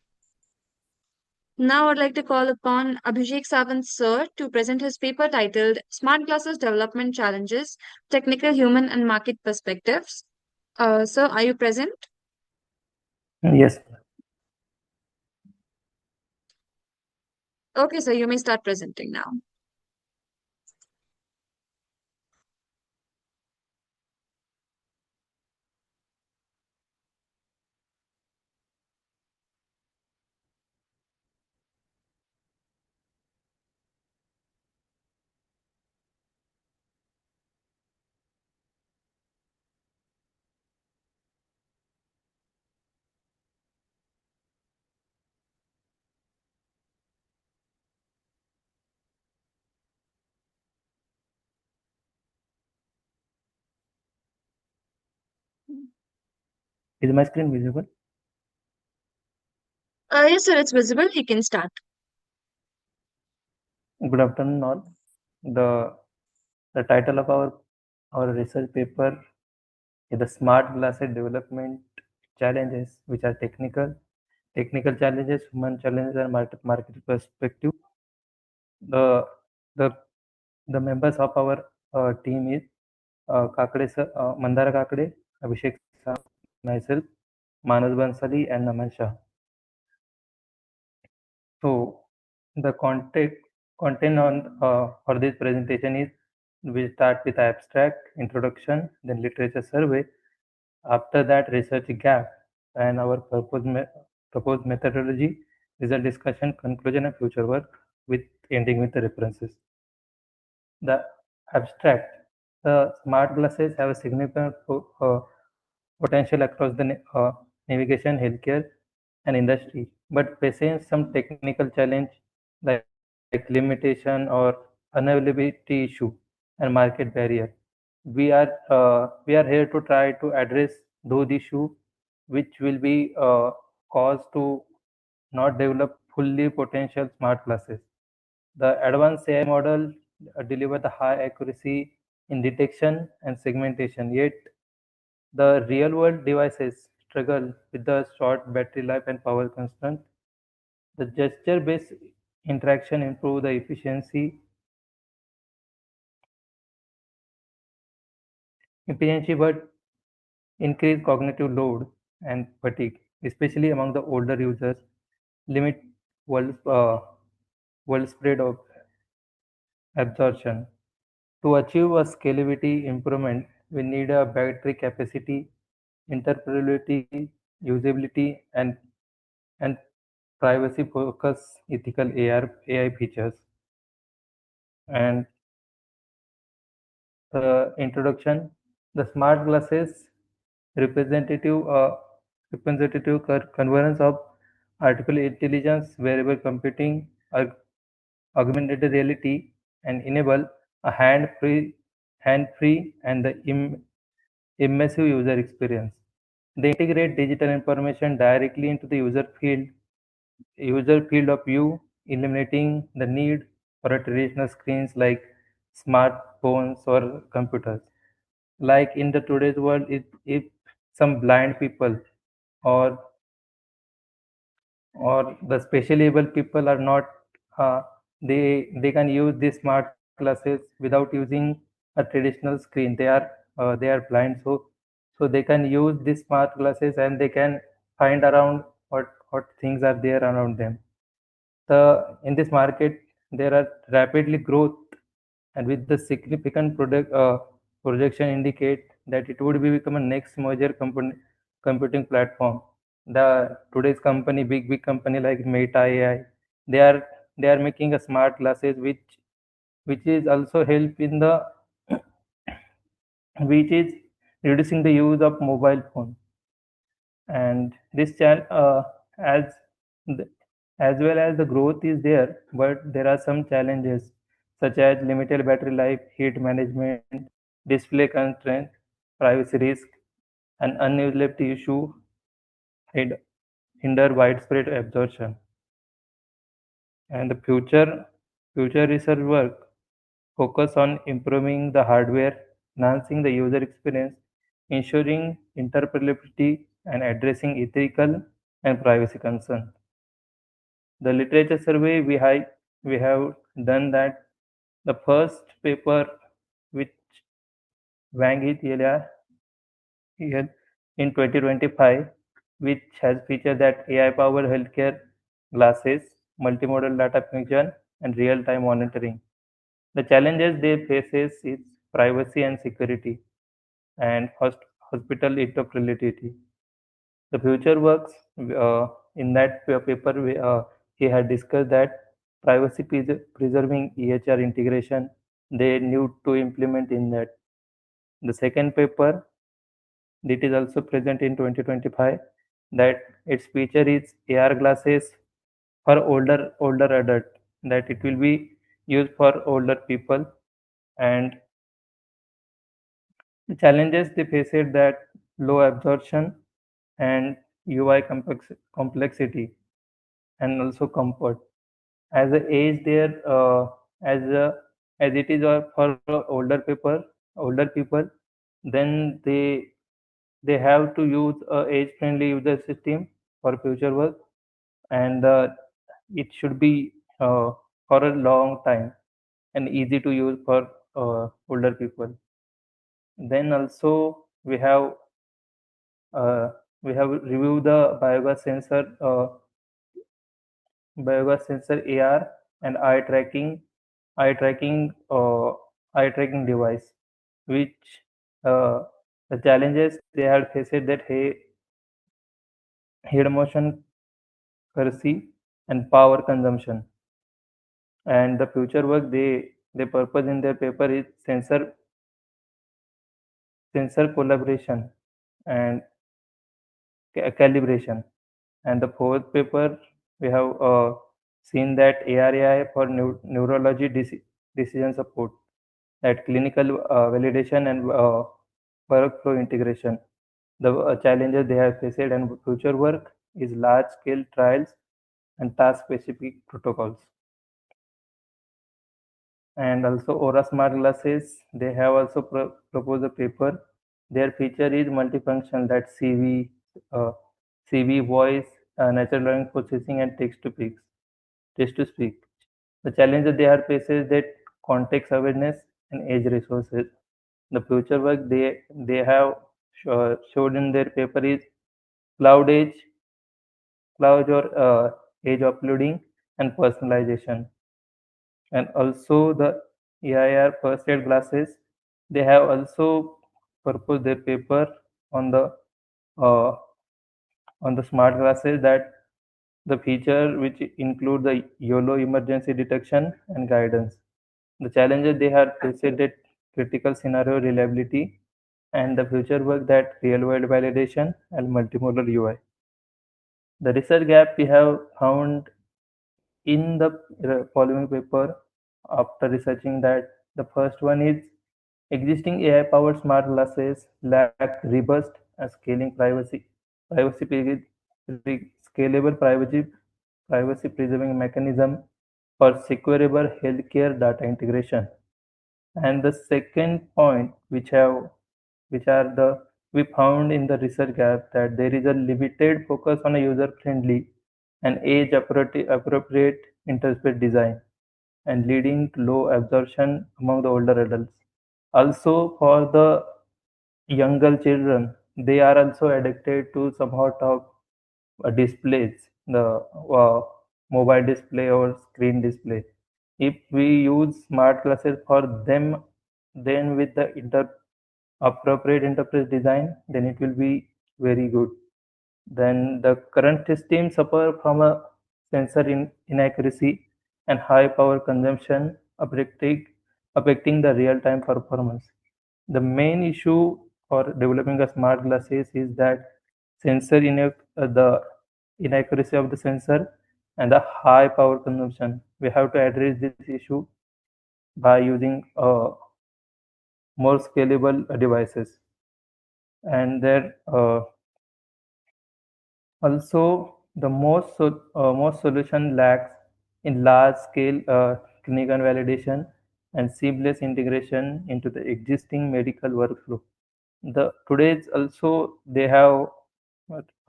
Now I'd like to call upon Abhishek Sawant, sir, to present his paper titled Smart Glasses Development Challenges, Technical, Human, and Market Perspectives. Sir, are you present? Yes. Okay, sir, you may start presenting now. Is my screen visible? Yes, sir, it's visible. You can start. Good afternoon, all. The title of our research paper is the Smart Glasses Development Challenges, which are technical challenges, human challenges, and market perspective. The the the members of our team is Kakade sir, Mandara Kakade, Abhishek sir, myself, Manoj Bansali, and Naman Shah. So the content on for this presentation is we start with abstract, introduction, then literature survey. After that, research gap and our proposed methodology, result discussion, conclusion, and future work, with ending with the references. The abstract: the smart glasses have a significant potential across the navigation, healthcare, and industry, but facing some technical challenge like limitation or unavailability issue and market barrier. We are here to try to address those issues, which will be caused to not develop fully potential smart glasses. The advanced AI model deliver the high accuracy in detection and segmentation, yet the real-world devices struggle with the short battery life and power constraint. The gesture-based interaction improve the efficiency, but increase cognitive load and fatigue, especially among the older users, limit world spread of absorption. To achieve a scalability improvement, we need a battery capacity, interoperability, usability, and privacy-focused ethical AI features. And the introduction, the smart glasses representative convergence of artificial intelligence, wearable computing, augmented reality, and enable a hand-free and the immersive user experience. They integrate digital information directly into the user field of view, eliminating the need for a traditional screens like smartphones or computers. Like in the today's world, if some blind people or the specially able people are not they can use these smart glasses without using a traditional screen. They are blind, so they can use these smart glasses and they can find around what things are there around them. in this market there are rapidly growth, and with the significant projection indicate that it would be become a next major computing platform. The today's company, big company like Meta AI, they are making a smart glasses which is also help in the which is reducing the use of mobile phone. And this as the, as well as the growth is there, but there are some challenges such as limited battery life, heat management, display constraint, privacy risk, and unusability issue hinder widespread absorption. And the future research work focus on improving the hardware, enhancing the user experience, ensuring interoperability, and addressing ethical and privacy concerns. The literature survey we have done that the first paper which Wang et al. In 2025, which has featured that AI-powered healthcare glasses, multimodal data fusion, and real-time monitoring. The challenges they faces is privacy and security, and hospital interoperability. The future works in that paper. He had discussed that privacy preserving EHR integration they need to implement in that. The second paper, it is also present in 2025, that its feature is AR glasses for older adult, that it will be used for older people. And the challenges they face is that low absorption and UI complexity, and also comfort. As the age there, as it is for older people, then they have to use a age-friendly user system for future work, and it should be for a long time and easy to use for older people. Then also we have reviewed the biogas sensor AR and eye tracking uh, eye tracking device, which uh, the challenges they had faced that head motion accuracy and power consumption. And the future work they purpose in their paper is sensor collaboration and calibration. And the fourth paper, we have seen that ARAI for neurology decision support, that clinical validation and workflow integration. The challenges they have faced, and future work is large scale trials and task specific protocols. And also Aura Smart Glasses, they have also proposed a paper. Their feature is multifunction, that CV, voice, natural language processing, and text to speak. The challenge that they are faces that context awareness and edge resources. The future work they have showed in their paper is cloud edge, cloud or edge uploading and personalization. And also the AIR first aid glasses, they have also proposed their paper on uh, the smart glasses, that the feature which include the YOLO emergency detection and guidance. The challenges they have faced that critical scenario reliability, and the future work that real world validation and multimodal UI. The research gap we have found in the following paper after researching that the first one is existing AI powered smart glasses lack robust and scaling scalable privacy preserving mechanism for securable healthcare data integration. And the second point which are the we found in the research gap, that there is a limited focus on a user friendly and age appropriate interface design, and leading to low absorption among the older adults. Also, for the younger children, they are also addicted to some sort of displays. The mobile display or screen display. If we use smart glasses for them, then with the appropriate interface design, then it will be very good. Then the current system suffer from a sensor inaccuracy and high power consumption, affecting the real-time performance. The main issue for developing a smart glasses is that the inaccuracy of the sensor and the high power consumption. We have to address this issue by using more scalable devices. And there also the most solution lacks in large scale clinical validation and seamless integration into the existing medical workflow. The today's also they have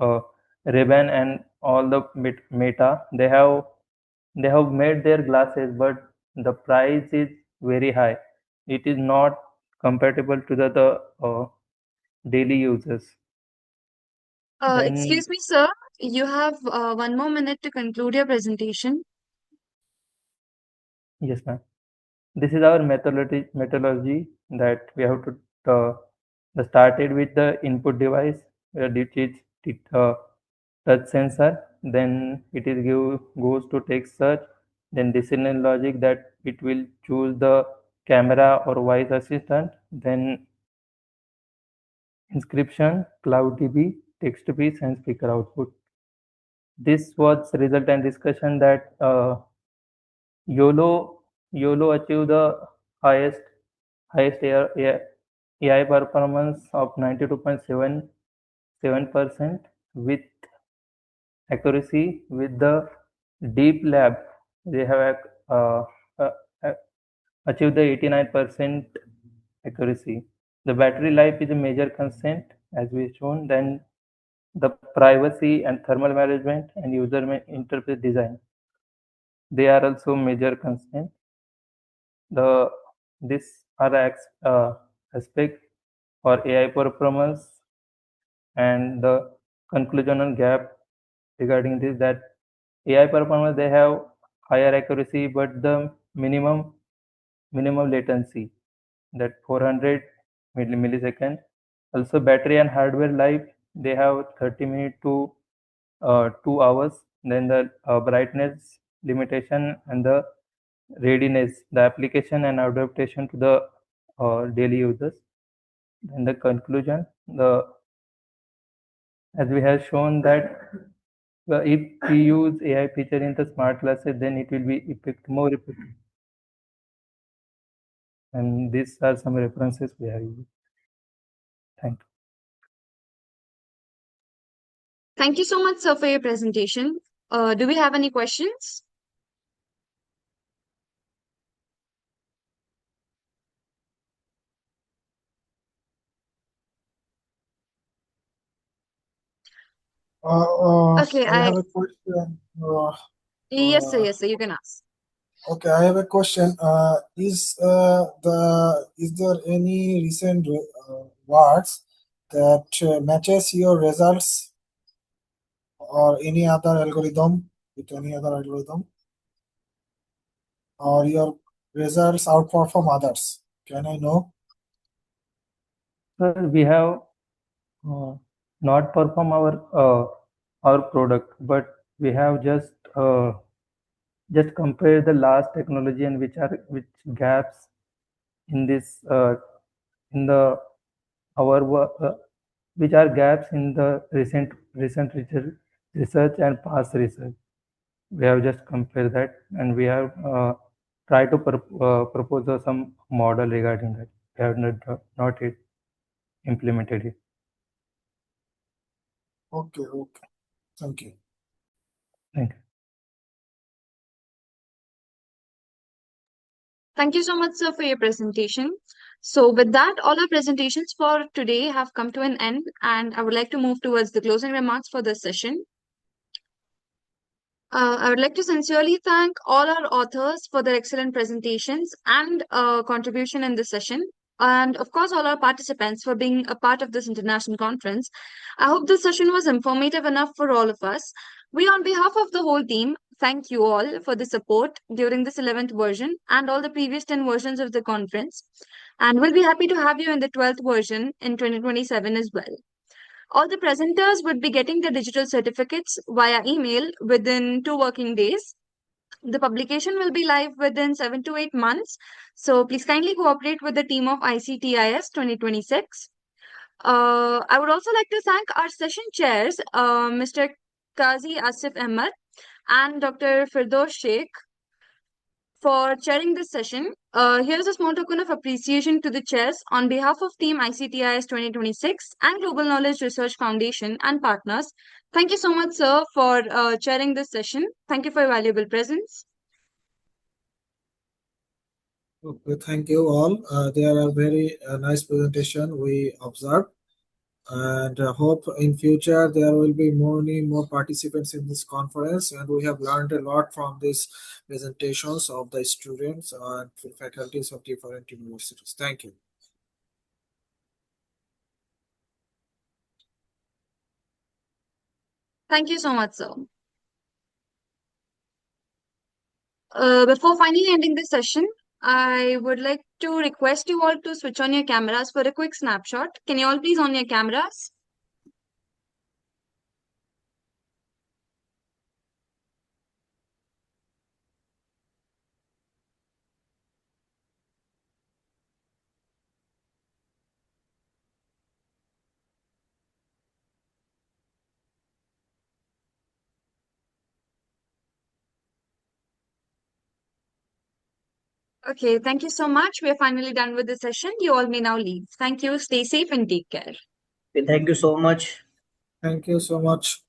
uh, Ray-Ban and all the Meta. They have made their glasses, but the price is very high. It is not compatible to the daily users. Then Excuse me, sir. You have 1 more minute to conclude your presentation. yes, ma'am. This is our methodology that we have to started with the input device, which is touch sensor. Then it is goes to text search. Then decision logic that it will choose the camera or voice assistant. Then inscription, cloud DB, text to speech, and speaker output. This was result and discussion that YOLO achieved the highest AI performance of 92.77% with accuracy. With the deep lab, they have uh, uh, uh, achieved the 89% accuracy. The battery life is a major concern, as we shown. Then the privacy and thermal management and user interface design, they are also major concern. These are aspects for AI performance, and the conclusional gap regarding this, that AI performance, they have higher accuracy but the minimum latency, that 400 millisecond. Also battery and hardware life, they have 30 minutes to 2 hours. Then the brightness limitation and the readiness, the application and adaptation to the daily users. Then the conclusion, as we have shown that if we use AI feature in the smart glasses, then it will be more effective. And these are some references we have used. Thank you. Thank you so much, sir, for your presentation. Do we have any questions? Okay, I have a question. yes, sir, yes, sir, you can ask. Okay, I have a question. Is there any recent words that matches your results or any other algorithm with any other algorithm, or your results outperform others? Can I know? Sir, we have not perform our product, but we have just compare the last technology and which gaps in this in the our which are gaps in the recent research and past research. We have just compared that, and we have tried to propose some model regarding that. We have not yet implemented it. Okay. Thank you. Thank you. Thank you so much, sir, for your presentation. So with that, all our presentations for today have come to an end, and I would like to move towards the closing remarks for this session. I would like to sincerely thank all our authors for their excellent presentations and contribution in this session. And of course, all our participants for being a part of this international conference. I hope this session was informative enough for all of us. We, on behalf of the whole team, thank you all for the support during this 11th version and all the previous 10 versions of the conference. And we'll be happy to have you in the 12th version in 2027 as well. All the presenters would be getting their digital certificates via email within 2 working days. The publication will be live within 7 to 8 months. So please kindly cooperate with the team of ICTIS 2026. I would also like to thank our session chairs, Mr. Qazi Asif Ahmed and Dr. Firdaus Sheikh, for chairing this session. Here's a small token of appreciation to the chairs on behalf of Team ICTIS 2026 and Global Knowledge Research Foundation and partners. Thank you so much, sir, for chairing this session. Thank you for your valuable presence. Okay, thank you all. There are very nice presentation we observed, and hope in future there will be many more participants in this conference, and we have learned a lot from these presentations of the students and faculties of different universities. Thank you. Thank you so much, sir. Before finally ending this session, I would like to request you all to switch on your cameras for a quick snapshot. Can you all please on your cameras? Okay, thank you so much. We are finally done with the session. You all may now leave. Thank you. Stay safe and take care. Thank you so much. Thank you so much.